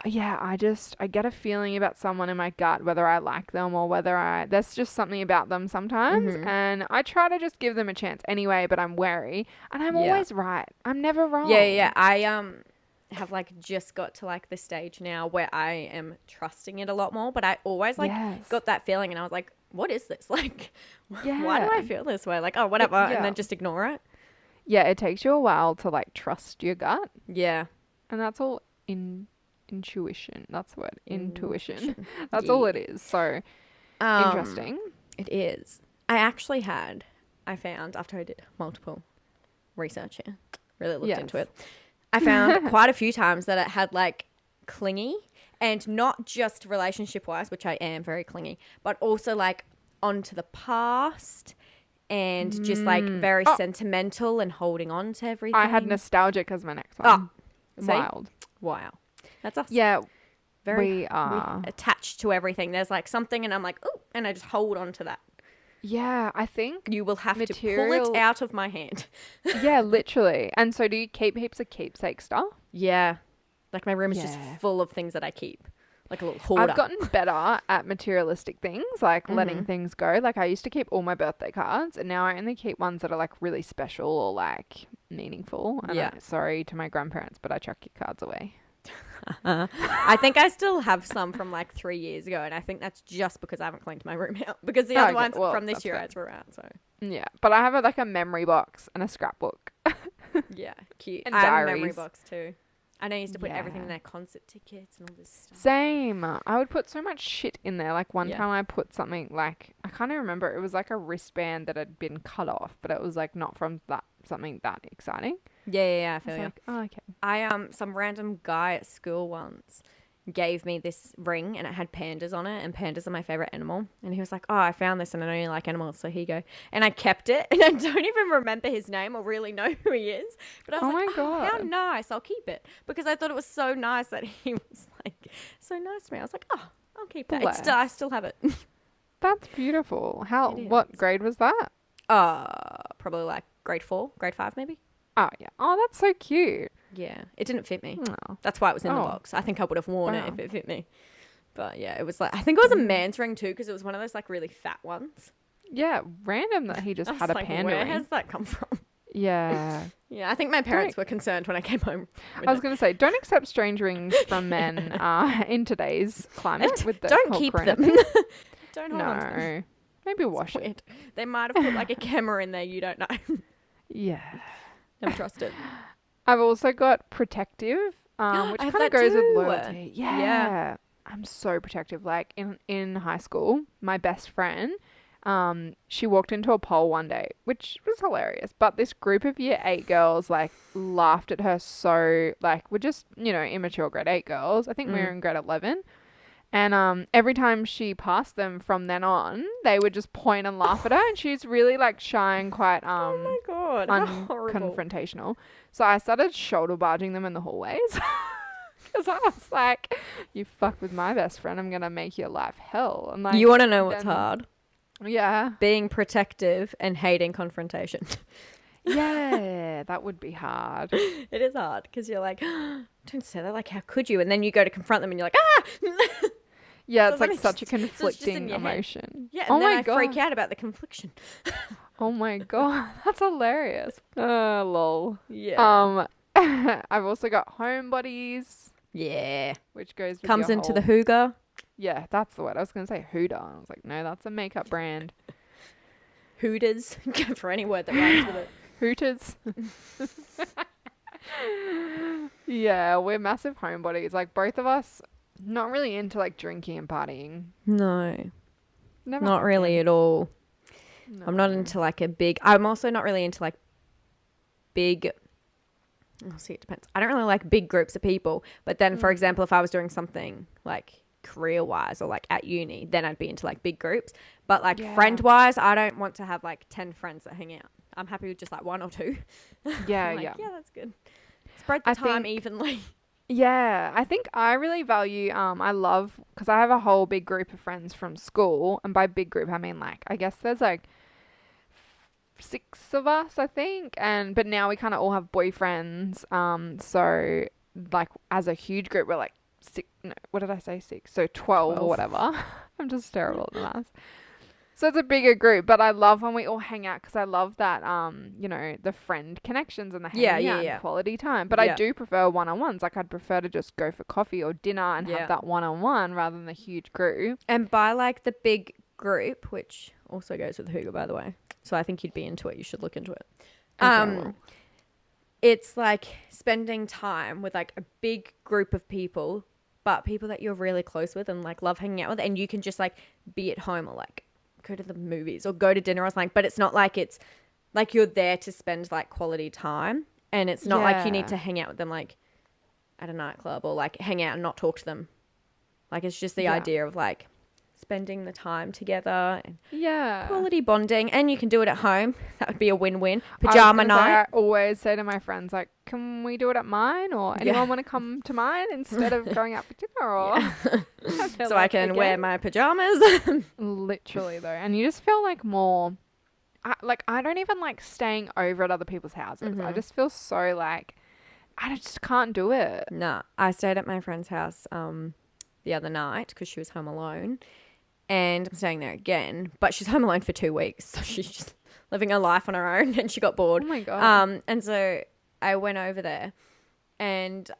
yeah, I get a feeling about someone in my gut, whether I like them or there's just something about them sometimes. And I try to just give them a chance anyway, but I'm wary and I'm always right. I'm never wrong. Yeah. I have like just got to like the stage now where I am trusting it a lot more, but I always like got that feeling and I was like, what is this? Like, why do I feel this way? Like, oh, whatever. And then just ignore it. Yeah. It takes you a while to like trust your gut. Yeah. And that's all intuition. That's the word. Intuition. That's all it is. So interesting. It is. I found after I did multiple research here, really looked into it. I found quite a few times that it had like clingy, and not just relationship wise, which I am very clingy, but also like onto the past and just like very sentimental and holding on to everything. I had nostalgic as my next one. Wild. Wow. That's us. Yeah. We are attached to everything. There's like something and I'm like, oh, and I just hold on to that. Yeah, I think you will have to pull it out of my hand. Yeah, literally. And so do you keep heaps of keepsake stuff? Yeah. Like my room is just full of things that I keep. Like a little hoarder. I've gotten better at materialistic things, like letting things go. Like I used to keep all my birthday cards and now I only keep ones that are like really special or like meaningful. And I'm sorry to my grandparents, but I chuck your cards away. I think I still have some from like 3 years ago, and I think that's just because I haven't cleaned my room out, because the other ones from this year I threw out. So yeah, but I have like a memory box and a scrapbook. Yeah, cute. And I diaries. have a memory box too. And I used to put everything in there, concert tickets and all this stuff. Same. I would put so much shit in there. Like one time I put something like, I can't even remember. It was like a wristband that had been cut off, but it was like not from something that exciting. Yeah, I feel you. Like, oh, okay. I some random guy at school once, gave me this ring and it had pandas on it, and pandas are my favorite animal. And he was like, oh, I found this and I know you like animals, so here you go. And I kept it, and I don't even remember his name or really know who he is. But I was like, oh, how nice. I'll keep it. Because I thought it was so nice that he was like so nice to me. I was like, oh, I'll keep that. I still have it. That's beautiful. What grade was that? Probably like grade 4, grade 5 maybe. Oh, yeah. Oh, that's so cute. Yeah. It didn't fit me. Oh. That's why it was in the box. I think I would have worn it if it fit me. But yeah, it was like, I think it was a man's ring too, because it was one of those like really fat ones. Yeah. Random that he just had a panda ring. Where has that come from? Yeah. Yeah. I think my parents were concerned when I came home. I was going to say, don't accept strange rings from men in today's climate. With the don't keep them. Don't hold on to them. Maybe wash it. They might have put like a camera in there. You don't know. Yeah. Never trust it. I've also got protective, which kind of goes with loyalty. Yeah. I'm so protective. Like in high school, my best friend, she walked into a pole one day, which was hilarious. But this group of year 8 girls like laughed at her so like we're just, immature grade 8 girls. I think we were in grade 11. And every time she passed them from then on, they would just point and laugh at her. And she's really like shy and quite oh my God, unconfrontational. So I started shoulder barging them in the hallways. Because I was like, you fuck with my best friend, I'm going to make your life hell. And like, you want to know what's hard? Yeah. Being protective and hating confrontation. Yeah, that would be hard. It is hard because you're like, don't say that. Like, how could you? And then you go to confront them and you're like, ah! Yeah, it's like such a conflicting emotion. Yeah, and then I freak out about the confliction. Oh my God, that's hilarious. Lol. Yeah. I've also got homebodies. Yeah. Which goes with comes into the hygge. Yeah, that's the word. I was going to say Hooter. I was like, no, that's a makeup brand. Hooters. Go for any word that rhymes with it. Hooters. Yeah, we're massive homebodies. Like both of us, not really into like drinking and partying. No. Not really at all. No. I'm not into like I'm also not really into like big, I'll see, it depends. I don't really like big groups of people. But then, for example, if I was doing something like career-wise or like at uni, then I'd be into like big groups. But like friend-wise, I don't want to have like 10 friends that hang out. I'm happy with just like 1 or 2. Yeah, like, yeah, that's good. Spread the time evenly. Yeah, I think I really value, I love, because I have a whole big group of friends from school. And by big group, I mean like, I guess there's like 6 of us, I think. But now we kind of all have boyfriends. So like as a huge group, we're like 6, no, what did I say? 6? So 12 or whatever. I'm just terrible at the math. So it's a bigger group, but I love when we all hang out because I love that, the friend connections and the hanging out and quality time. But I do prefer one-on-ones. Like I'd prefer to just go for coffee or dinner and have that one-on-one rather than the huge group. And by like the big group, which also goes with hygge, by the way. So I think you'd be into it. You should look into it. Okay, it's like spending time with like a big group of people, but people that you're really close with and like love hanging out with, and you can just like be at home or like go to the movies or go to dinner or something, but it's not like it's like you're there to spend like quality time, and it's not like you need to hang out with them like at a nightclub or like hang out and not talk to them. Like it's just the idea of like spending the time together and quality bonding, and you can do it at home. That would be a win-win. Pajama night. I always say to my friends, like, can we do it at mine, or anyone want to come to mine instead of going out for dinner? Or so like, I can wear my pajamas. Literally though, and you just feel like more I don't even like staying over at other people's houses. I just feel so like I just can't do it. No, I stayed at my friend's house the other night because she was home alone. And I'm staying there again, but she's home alone for 2 weeks, so she's just living her life on her own, and she got bored. Oh my God. And so I went over there, and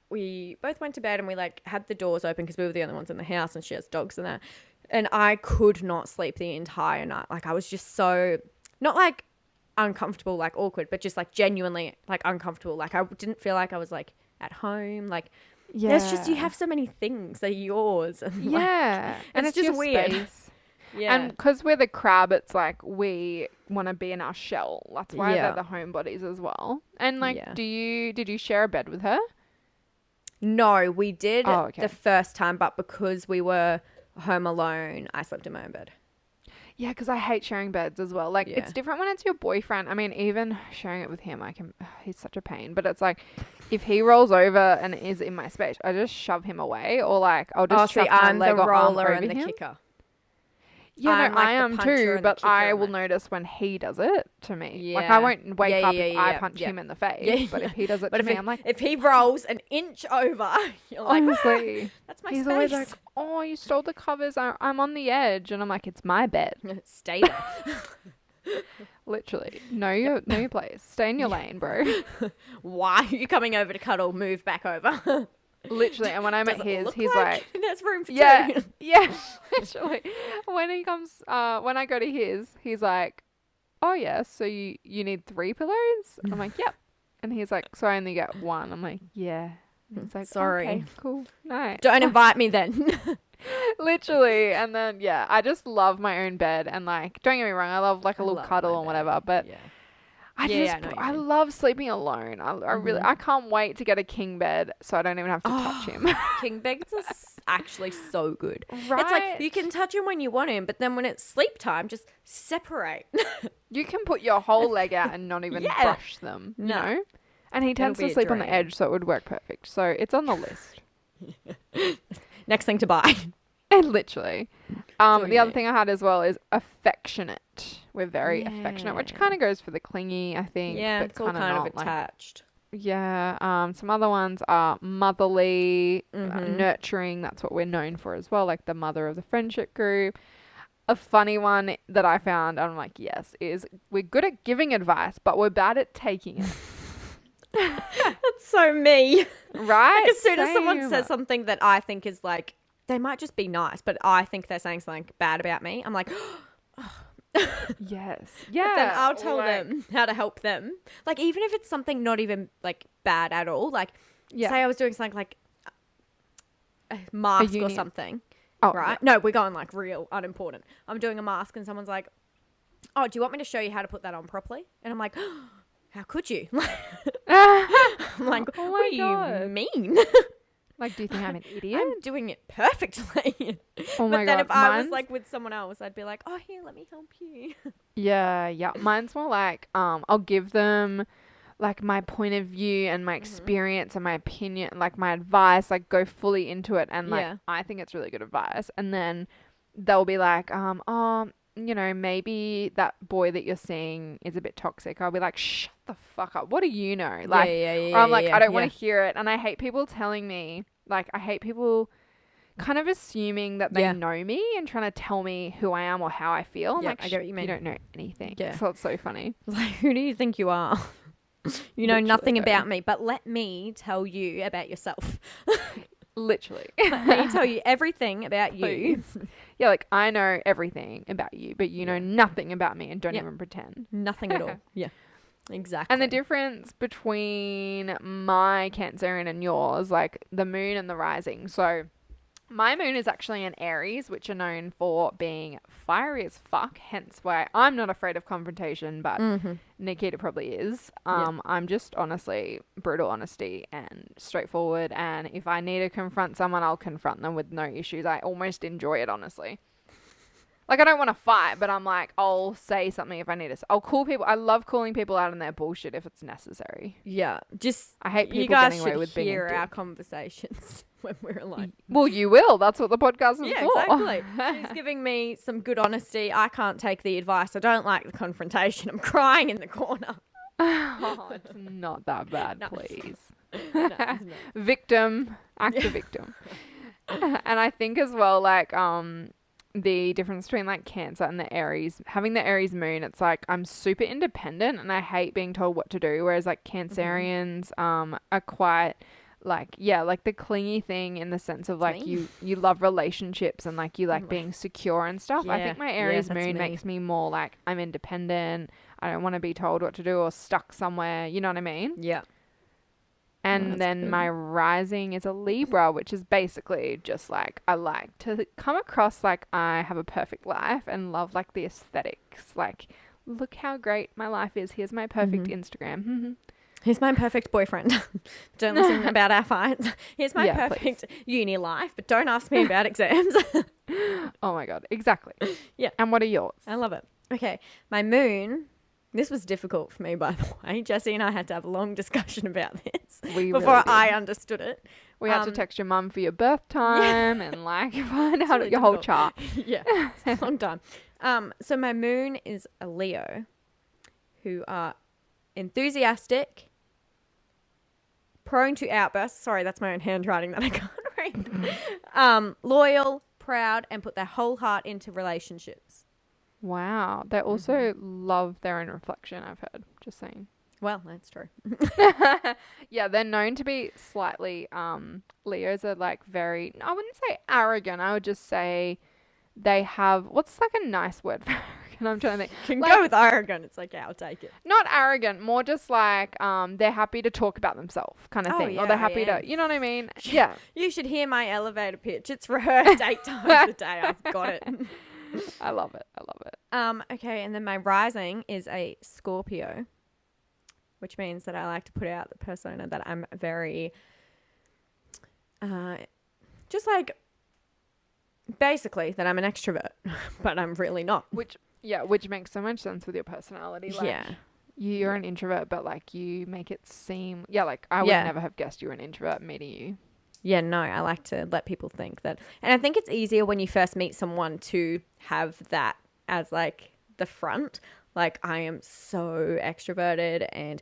we both went to bed, and we like had the doors open because we were the only ones in the house, and she has dogs and that. And I could not sleep the entire night. Like I was just so, not like uncomfortable, like awkward, but just like genuinely like uncomfortable. Like I didn't feel like I was like at home, like. Yeah. There's just, you have so many things that are yours. And and it's just weird. Space. Yeah. And because we're the crab, it's like we want to be in our shell. That's why they're the homebodies as well. And like, did you share a bed with her? No, we did the first time, but because we were home alone, I slept in my own bed. Yeah, because I hate sharing beds as well. Like, it's different when it's your boyfriend. I mean, even sharing it with him, he's such a pain. But it's like, if he rolls over and is in my space, I just shove him away, or like, I'll just shove my leg or arm over and the him. kicker. Yeah, no, I am too, but I will notice when he does it to me. Yeah. Like, I won't wake up if I punch him in the face, but if he does it to me, I'm like... If he rolls an inch over, you're like, honestly, that's my space. He's always like, oh, you stole the covers, I'm on the edge. And I'm like, it's my bed. Stay there. Literally. Know your place. Stay in your lane, bro. Why are you coming over to cuddle? Move back over. Literally, and when I'm at his, he's like there's room for two. Yeah, literally. When he comes, when I go to his, he's like, oh yeah, so you need 3 pillows? I'm like, yep. And he's like, so I only get 1. I'm like, yeah. And it's like, sorry, okay, cool, nice. Don't invite me then. Literally, and then I just love my own bed, and like, don't get me wrong, I love like a little cuddle and whatever, but. Yeah. I love sleeping alone. I really, I can't wait to get a king bed so I don't even have to touch him. King beds are actually so good. Right? It's like you can touch him when you want him, but then when it's sleep time, just separate. You can put your whole leg out and not even brush them, you know? And he tends to sleep on the edge, so it would work perfect. So it's on the list. Next thing to buy. Literally. The other thing I had as well is affectionate. We're very affectionate, which kind of goes for the clingy, I think. Yeah, but it's all kind of attached. Some other ones are motherly, nurturing. That's what we're known for as well, like the mother of the friendship group. A funny one that I found, and I'm like, yes, is we're good at giving advice, but we're bad at taking it. That's so me. Right? Like as soon as someone says something that I think is like, they might just be nice, but I think they're saying something bad about me, I'm like, yes. Yeah. But then I'll tell them how to help them. Like, even if it's something not even like bad at all, like say I was doing something like a mask or something. Oh, right. Yeah. No, we're going like real unimportant. I'm doing a mask and someone's like, oh, do you want me to show you how to put that on properly? And I'm like, how could you? I'm like, what do you mean? Like, do you think I'm an idiot? I'm doing it perfectly. Oh my God. But then if I was like with someone else, I'd be like, oh, here, let me help you. Yeah. Mine's more like, I'll give them like my point of view and my experience and my opinion, like my advice, like go fully into it. And like, I think it's really good advice. And then they'll be like, you know, maybe that boy that you're seeing is a bit toxic. I'll be like, shut the fuck up. What do you know? Like, or I'm like, I don't want to hear it. And I hate people telling me, like, I hate people kind of assuming that they know me and trying to tell me who I am or how I feel. I'm like, I get what you mean. You don't know anything. Yeah. So it's so funny. Like, who do you think you are? You know nothing about me, but let me tell you about yourself. Literally. Let me tell you everything about you. Yeah, like I know everything about you, but you know nothing about me and don't even pretend. Nothing at all. Yeah, exactly. And the difference between my Cancerian and yours, like the moon and the rising. So my moon is actually an Aries, which are known for being fiery as fuck, hence why I'm not afraid of confrontation, but Nikita probably is. I'm just honestly brutal honesty and straightforward, and if I need to confront someone, I'll confront them with no issues. I almost enjoy it, honestly. Like, I don't want to fight, but I'm like, I'll say something if I need to. I'll call people. I love calling people out on their bullshit if it's necessary. Yeah, just I hate people getting away with being. You guys should hear our conversations when we're alone. Well, you will. That's what the podcast is for. Yeah, exactly. She's giving me some good honesty. I can't take the advice. I don't like the confrontation. I'm crying in the corner. Oh, it's not that bad, please. No, it's not. Victim. Act the victim. And I think as well, like, the difference between like Cancer and the Aries, having the Aries moon, it's like I'm super independent and I hate being told what to do, whereas like Cancerians are quite like like the clingy thing in the sense of like you love relationships and like you like being secure and stuff. I think my Aries moon makes me more like I'm independent. I don't want to be told what to do or stuck somewhere, you know what I mean? Yeah. And then my rising is a Libra, which is basically just like I like to come across like I have a perfect life and love like the aesthetics. Like, look how great my life is. Here's my perfect Instagram. Here's my perfect boyfriend. Don't listen about our fights. Here's my perfect uni life, but don't ask me about exams. Oh my God. Exactly. Yeah. And what are yours? I love it. Okay. My moon. This was difficult for me, by the way. Jesse and I had to have a long discussion about this before I understood it. We had to text your mum for your birth time and like find out really your whole chart. Yeah. It's a long time. So my moon is a Leo who are enthusiastic, prone to outbursts. Sorry, that's my own handwriting that I can't read. Loyal, proud, and put their whole heart into relationships. Wow. They also love their own reflection, I've heard. Just saying. Well, that's true. Yeah, they're known to be slightly, Leos are like very, I wouldn't say arrogant. I would just say they have, what's like a nice word for arrogant? I'm trying to think. Can go with arrogant. It's like, yeah, I'll take it. Not arrogant, more just like, they're happy to talk about themselves kind of thing. Yeah, or they're happy to, you know what I mean? Yeah. You should hear my elevator pitch. It's rehearsed 8 times a day. I've got it. I love it. I love it. Okay, and then my rising is a Scorpio, which means that I like to put out the persona that I'm very, just like, basically that I'm an extrovert, but I'm really not. Which makes so much sense with your personality. Like, yeah. You're an introvert, but like you make it seem, like I would never have guessed you were an introvert meeting you. Yeah, no, I like to let people think that. And I think it's easier when you first meet someone to have that as like the front. Like I am so extroverted and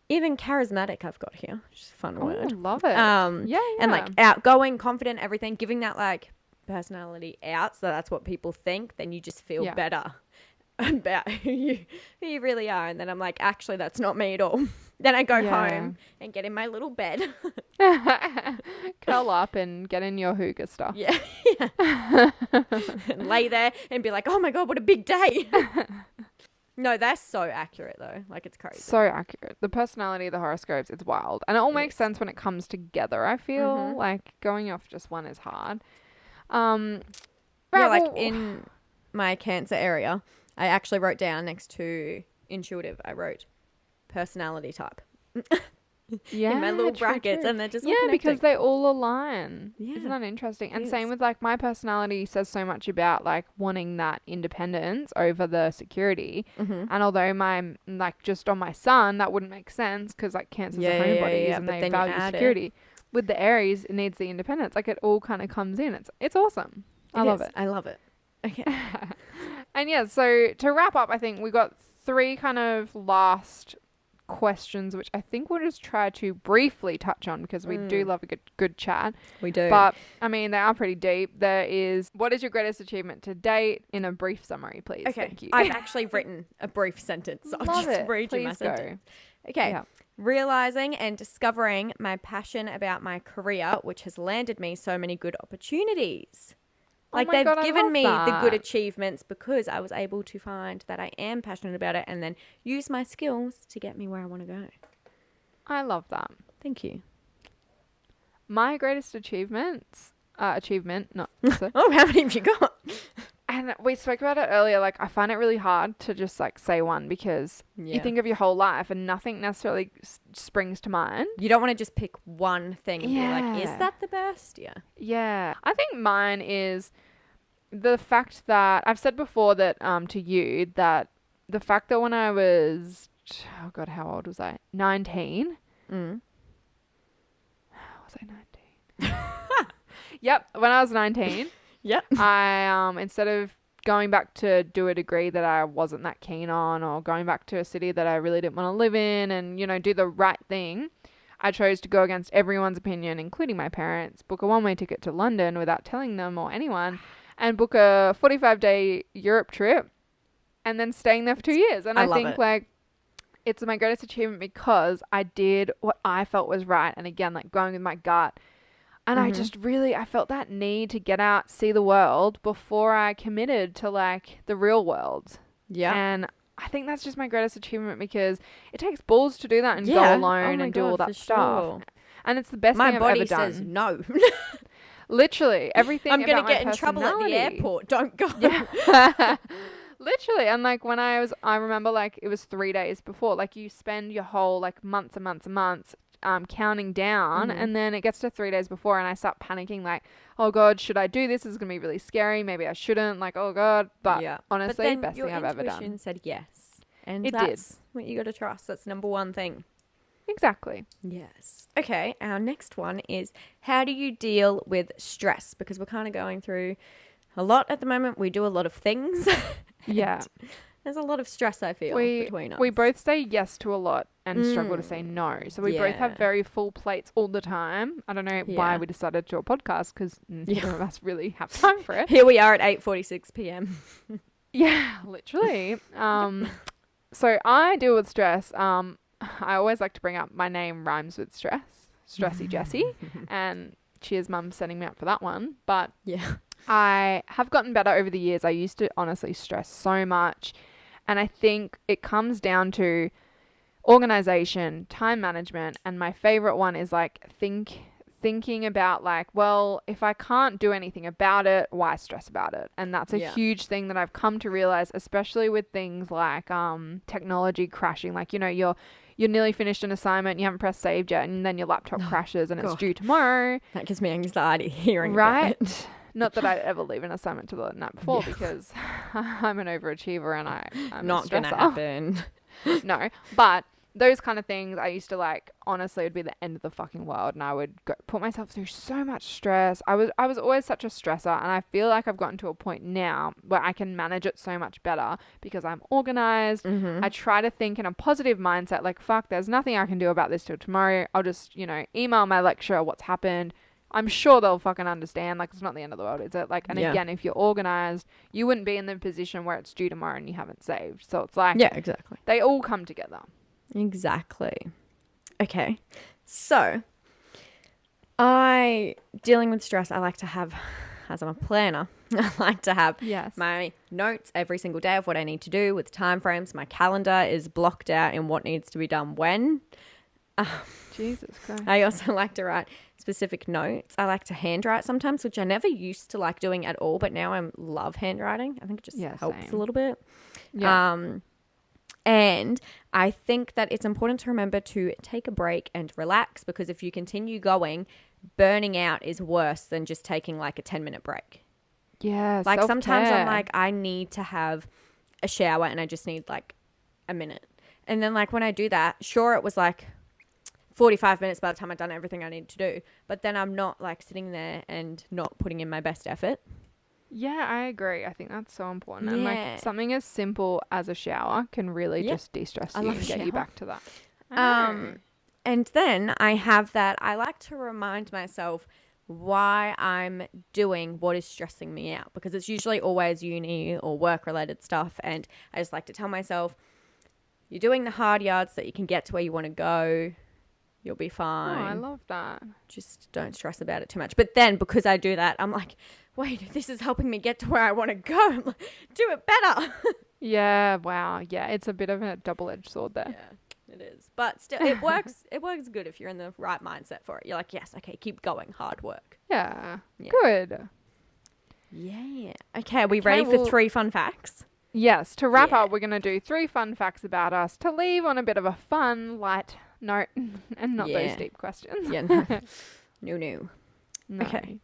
even charismatic I've got here. Which is a fun word. Love it. Yeah. And like outgoing, confident, everything, giving that like personality out. So that's what people think. Then you just feel better about who you really are. And then I'm like, actually, that's not me at all. Then I go home and get in my little bed. Curl up and get in your hygge stuff. Yeah. And lay there and be like, oh my God, what a big day. No, that's so accurate though. Like it's crazy. So accurate. The personality of the horoscopes, it's wild. And it all makes sense when it comes together, I feel. Like going off just one is hard. Like in my Cancer area, I actually wrote down next to intuitive, I wrote personality type. In my little brackets, and they're just all connecting. Because they all align. Isn't that interesting? And same with like my personality says so much about like wanting that independence over the security. And although my like just on my sun that wouldn't make sense because like Cancers are homebodies and they value security. With the Aries, it needs the independence. Like it all kind of comes in. It's awesome. I love it. I love it. Okay. And so to wrap up, I think we got 3 kind of last questions, which I think we'll just try to briefly touch on because we do love a good chat. We do. But, I mean, they are pretty deep. There is, what is your greatest achievement to date in a brief summary, please? Okay. Thank you. I've actually written a brief sentence. So I'll just read you my sentence. Okay. Yeah. Realizing and discovering my passion about my career, which has landed me so many good opportunities. Like they've given me the good achievements because I was able to find that I am passionate about it and then use my skills to get me where I want to go. I love that. Thank you. My greatest achievement, not so. Oh, how many have you got? And we spoke about it earlier. Like, I find it really hard to just like say one because you think of your whole life and nothing necessarily springs to mind. You don't want to just pick one thing and be like, is that the best? Yeah. Yeah. I think mine is the fact that I've said before that to you that the fact that when I was, oh God, how old was I? 19. Was I 19? Yep. When I was 19. Yep. I, instead of going back to do a degree that I wasn't that keen on or going back to a city that I really didn't want to live in and, you know, do the right thing, I chose to go against everyone's opinion, including my parents, book a one-way ticket to London without telling them or anyone and book a 45-day Europe trip and then staying there for 2 years. And I think like it's my greatest achievement because I did what I felt was right. And again, like going with my gut. And I just really, I felt that need to get out, see the world before I committed to like the real world. Yeah. And I think that's just my greatest achievement because it takes balls to do that and go alone and do all that stuff. And it's the best thing I've ever done. My body says no. Literally, everything I'm going to get in trouble at the airport. Don't go. Yeah. Literally. And like when I remember like it was 3 days before, like you spend your whole like months and months and months counting down, and then it gets to 3 days before and I start panicking like, oh God, should I do this? This is going to be really scary. Maybe I shouldn't, like, oh God. But honestly, best thing I've ever done. Your intuition said yes. And that's what you got to trust. That's number one thing. Exactly. Yes. Okay. Our next one is, how do you deal with stress? Because we're kind of going through a lot at the moment. We do a lot of things. Yeah. There's a lot of stress, I feel, between us. We both say yes to a lot and struggle to say no. So we both have very full plates all the time. I don't know why we decided to do a podcast, because neither of us really have time for it. Here we are at 8:46 p.m. Yeah, literally. So I deal with stress. I always like to bring up my name rhymes with stress. Stressy Jessie. And cheers, Mum, setting me up for that one. But I have gotten better over the years. I used to honestly stress so much. And I think it comes down to organization, time management, and my favorite one is like thinking about like, well, if I can't do anything about it, why stress about it? And that's a huge thing that I've come to realize, especially with things like technology crashing. Like, you know, you're nearly finished an assignment, you haven't pressed save yet, and then your laptop crashes and it's due tomorrow. That gives me anxiety hearing about it. Not that I'd ever leave an assignment to the night before because I'm an overachiever and I'm not going to happen. No, but those kind of things I used to like, honestly, it would be the end of the fucking world, and I would put myself through so much stress. I was always such a stressor, and I feel like I've gotten to a point now where I can manage it so much better because I'm organized. I try to think in a positive mindset, like, fuck, there's nothing I can do about this till tomorrow. I'll just, you know, email my lecturer what's happened. I'm sure they'll fucking understand. Like, it's not the end of the world, is it? Like, and again, if you're organized, you wouldn't be in the position where it's due tomorrow and you haven't saved. So it's like, exactly. They all come together. Exactly. Okay. So, dealing with stress, I like to have, as I'm a planner, I like to have my notes every single day of what I need to do with timeframes. My calendar is blocked out in what needs to be done when. Jesus Christ. I also like to write specific notes. I like to handwrite sometimes, which I never used to like doing at all, but now I love handwriting. I think it just helps a little bit. Yeah. And I think that it's important to remember to take a break and relax, because if you continue going, burning out is worse than just taking like a 10-minute break. Yeah. Like sometimes I'm like, I need to have a shower and I just need like a minute. And then like when I do that, sure, it was like 45 minutes by the time I've done everything I need to do. But then I'm not like sitting there and not putting in my best effort. Yeah, I agree. I think that's so important. And like something as simple as a shower can really just de-stress you and get you back to that. And then I have that I like to remind myself why I'm doing what is stressing me out, because it's usually always uni or work related stuff. And I just like to tell myself, you're doing the hard yards so that you can get to where you want to go. You'll be fine. Oh, I love that. Just don't stress about it too much. But then because I do that, I'm like, wait, this is helping me get to where I want to go. I'm like, do it better. Yeah, wow. Yeah, it's a bit of a double-edged sword there. Yeah, it is. But still, it works. It works good if you're in the right mindset for it. You're like, yes, okay, keep going. Hard work. Yeah. Good. Yeah. Okay, are we ready for 3 fun facts? Yes. To wrap up, we're going to do 3 fun facts about us to leave on a bit of a fun, light note and not those deep questions. Yeah. No. Okay.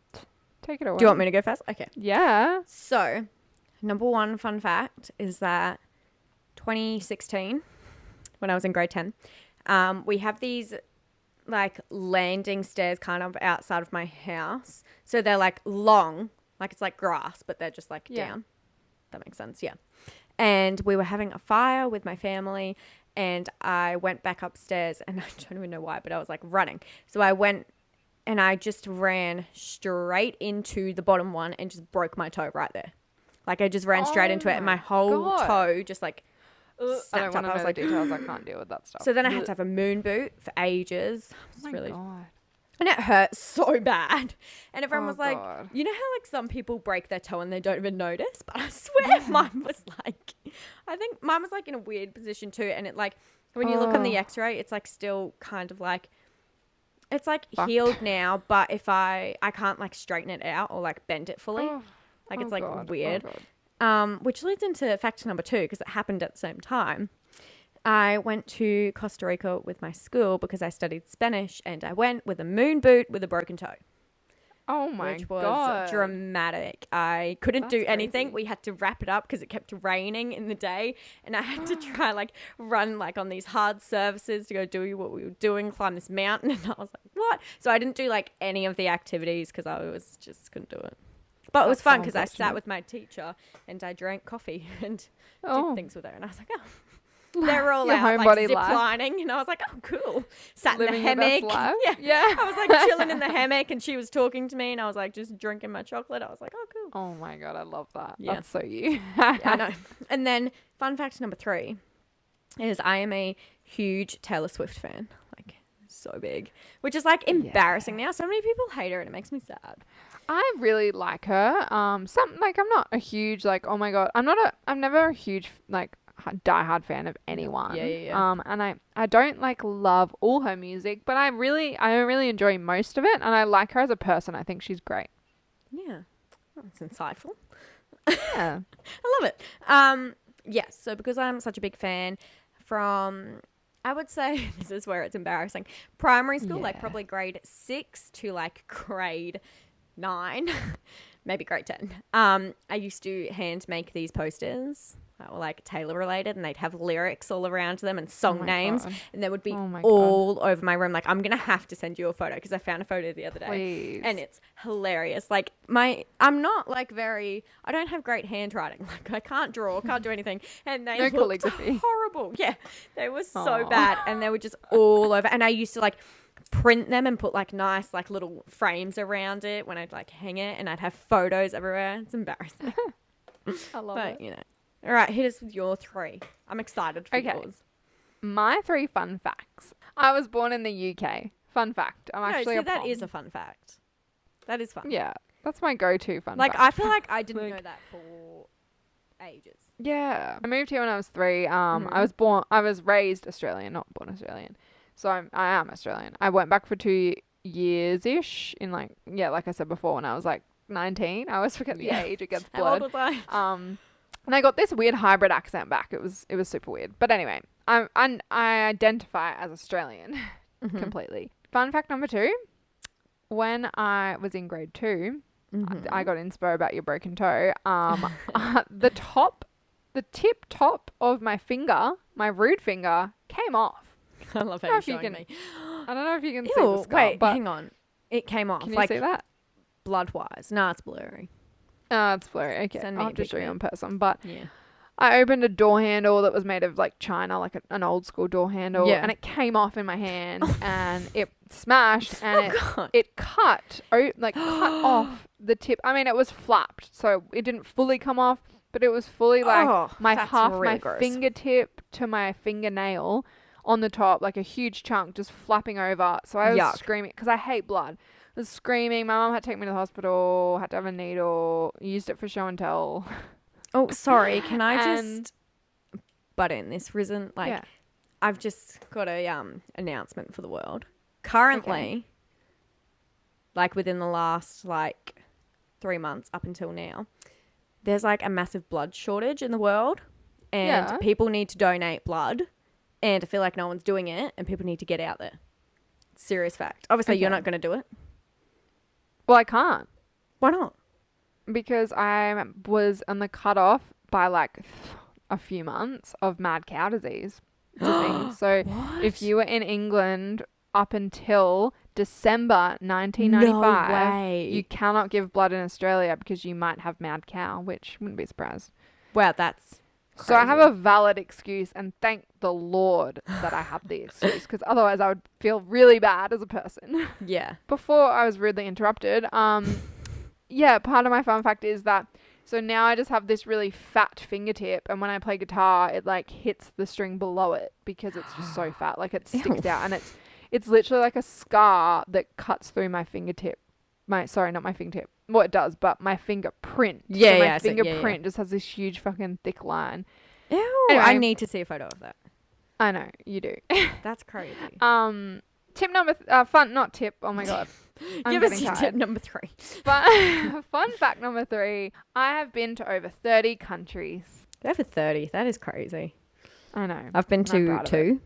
Take it away. Do you want me to go first? Okay. Yeah. So, number 1 fun fact is that 2016, when I was in grade 10, we have these like landing stairs kind of outside of my house. So they're like long, like it's like grass, but they're just like down. That makes sense. Yeah. And we were having a fire with my family, and I went back upstairs, and I don't even know why, but I was like running. So I went and I just ran straight into the bottom one and just broke my toe right there. Like I just ran straight into it, and my whole toe just like snapped up. I was like, details. I can't deal with that stuff. So then I had to have a moon boot for ages. Oh my God. And it hurt so bad. And everyone was like, you know how like some people break their toe and they don't even notice? But I swear mine was like, I think mine was like in a weird position too. And it like, when you look on the x-ray, it's like still kind of like, it's like healed now. But if I can't like straighten it out or like bend it fully. Like it's like weird. which leads into fact number 2 because it happened at the same time. I went to Costa Rica with my school because I studied Spanish, and I went with a moon boot with a broken toe. Oh my God. Which was dramatic. I couldn't do anything. Crazy. We had to wrap it up because it kept raining in the day, and I had to try run on these hard surfaces to go do what we were doing, climb this mountain, and I was like, what? So I didn't do any of the activities because I was just couldn't do it. But it was fun because I sat with my teacher and I drank coffee and did things with her, and I was like, oh. They were all out zip lining, and I was like, oh, cool. Sat in the hammock. Yeah. I was chilling in the hammock, and she was talking to me, and I was just drinking my chocolate. I was like, oh, cool. Oh my God, I love that. Yeah. That's so you. Yeah, I know. And then fun fact number 3 is I am a huge Taylor Swift fan. So big. Which is embarrassing now. So many people hate her, and it makes me sad. I really like her. I'm not a huge oh my God. I'm never a huge diehard fan of anyone. Yeah. And I don't love all her music, but I really enjoy most of it, and I like her as a person. I think she's great. Yeah. That's insightful. Yeah. I love it. Yes, so because I'm such a big fan from, I would say, this is where it's embarrassing, primary school, probably grade 6 to grade 9, maybe grade 10. I used to hand make these posters that were Taylor related, and they'd have lyrics all around them and song names, and they would be all over my room. I'm gonna have to send you a photo because I found a photo the other day. Please. And it's hilarious. I'm not I don't have great handwriting. I can't draw, can't do anything, and they looked calligraphy. Horrible. Yeah, they were so bad, and they were just all over. And I used to print them and put nice little frames around it when I'd hang it, and I'd have photos everywhere. It's embarrassing. I love it. All right, hit us with your 3. I'm excited for yours. My 3 fun facts. I was born in the UK. Fun fact. I'm actually a that is a fun fact. That is fun. Yeah, that's my go-to fun fact. I feel I didn't know that for ages. Yeah. I moved here when I was 3. I was raised Australian, not born Australian. So I am Australian. I went back for 2 years-ish in like I said before, when I was 19. I always forget the age. It gets blurred. How old was I? And I got this weird hybrid accent back. It was super weird. But anyway, I identify as Australian completely. Fun fact number 2. When I was in grade 2, I got inspo about your broken toe. The tip top of my finger, my rude finger, came off. I love how you're showing me. I don't know if you can see the skull. Wait, hang on. It came off. Can you see that? Blood-wise. No, it's blurry. It's blurry. Okay, I'll have to show you in person. But I opened a door handle that was made of china, an old school door handle, and it came off in my hand, and it smashed, and it cut off the tip. I mean, it was flapped, so it didn't fully come off, but it was fully my gross. fingertip to my fingernail on the top, a huge chunk just flapping over. So I was screaming because I hate blood. I was screaming. My mum had to take me to the hospital, had to have a needle, used it for show and tell. Oh, sorry. Can I just butt in? This isn't I've just got a announcement for the world. Currently, within the last 3 months up until now, there's a massive blood shortage in the world, and people need to donate blood, and I feel no one's doing it, and people need to get out there. Serious fact. Obviously, you're not going to do it. Well, I can't. Why not? Because I was on the cutoff by a few months of mad cow disease. So if you were in England up until December 1995, you cannot give blood in Australia because you might have mad cow, which wouldn't be surprised. Wow, that's crazy. So I have a valid excuse, and thank the Lord that I have the excuse, because otherwise I would feel really bad as a person. Yeah. Before I was rudely interrupted, part of my fun fact is that, so now I just have this really fat fingertip, and when I play guitar, it hits the string below it because it's just so fat, it sticks out, and it's literally a scar that cuts through my fingertip. Not my fingertip. Well, it does, but my fingerprint. Yeah, so my fingerprint just has this huge fucking thick line. Ew, anyway, I need to see a photo of that. I know, you do. That's crazy. Tip number, not tip, oh my God. Give us your tip number 3. Fun fact number 3. I have been to over 30 countries. Over 30. That is crazy. I know. I've been to 2.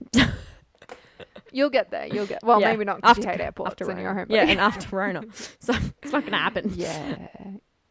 You'll get there. Well, maybe not because you hate airports in your home. Yeah, and after Rona. So it's not going to happen. Yeah.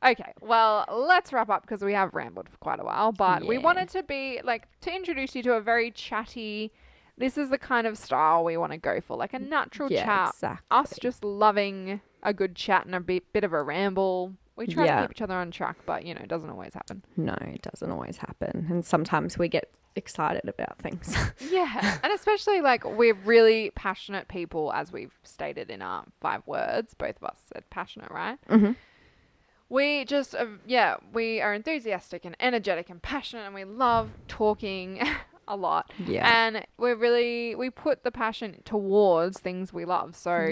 Okay, well, let's wrap up because we have rambled for quite a while. But we wanted to to introduce you to a very chatty, this is the kind of style we want to go for. Like a natural chat. Exactly. Us just loving a good chat and a bit of a ramble. We try to keep each other on track, but, it doesn't always happen. No, it doesn't always happen. And sometimes we get excited about things. Yeah. And especially, we're really passionate people, as we've stated in our 5 words. Both of us said passionate, right? Mm-hmm. We just, we are enthusiastic and energetic and passionate, and we love talking a lot. Yeah. And we put the passion towards things we love. So,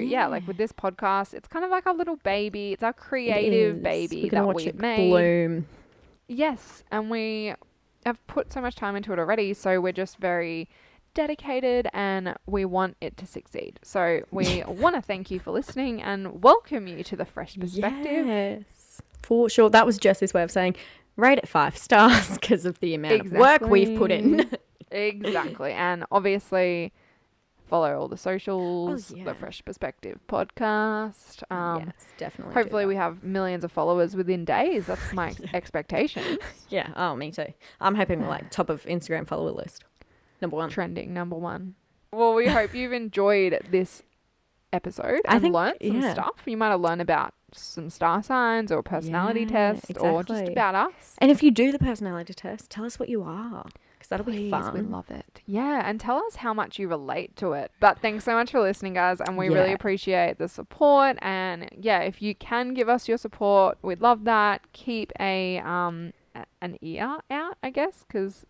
with this podcast, it's kind of like our little baby. It's our creative baby that we've made. Bloom. Yes. And we have put so much time into it already. So, we're just very dedicated and we want it to succeed. So, we want to thank you for listening and welcome you to the Fresh Perspective. Yes. For sure. That was Jess's way of saying rate it 5 stars because of the amount of work we've put in. Exactly. And obviously follow all the socials, the Fresh Perspective podcast. Yes, definitely. Hopefully we have millions of followers within days. That's my expectation. Yeah. Oh, me too. I'm hoping we're top of Instagram follower list. Number 1. Trending number 1. Well, we hope you've enjoyed this episode and learned some stuff. You might have learned about some star signs or personality test or just about us. And if you do the personality test, tell us what you are because that'll be fun. We love it. Yeah, and tell us how much you relate to it. But thanks so much for listening, guys, and we really appreciate the support. And if you can give us your support, we'd love that. Keep an ear out, I guess, because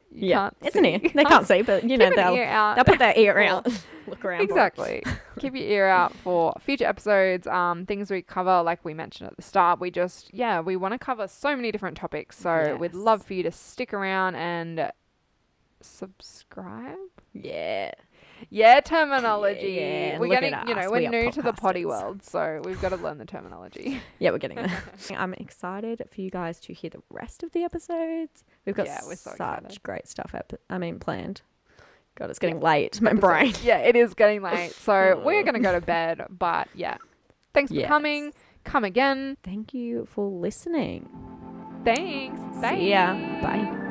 you can't see. It's an ear. They can't see, but they'll put their ear out. Look around. Exactly. Keep your ear out for future episodes. Things we cover, like we mentioned at the start. We just, we want to cover so many different topics. So we'd love for you to stick around and subscribe. Yeah. Yeah, terminology. Yeah, we're getting, we're new to the potty world, so we've got to learn the terminology. Yeah, we're getting there. I'm excited for you guys to hear the rest of the episodes. We've got such great stuff planned. God, it's getting late. My brain. Yeah, it is getting late. So we're going to go to bed. But thanks for coming. Come again. Thank you for listening. Thanks. Bye. See ya. Bye.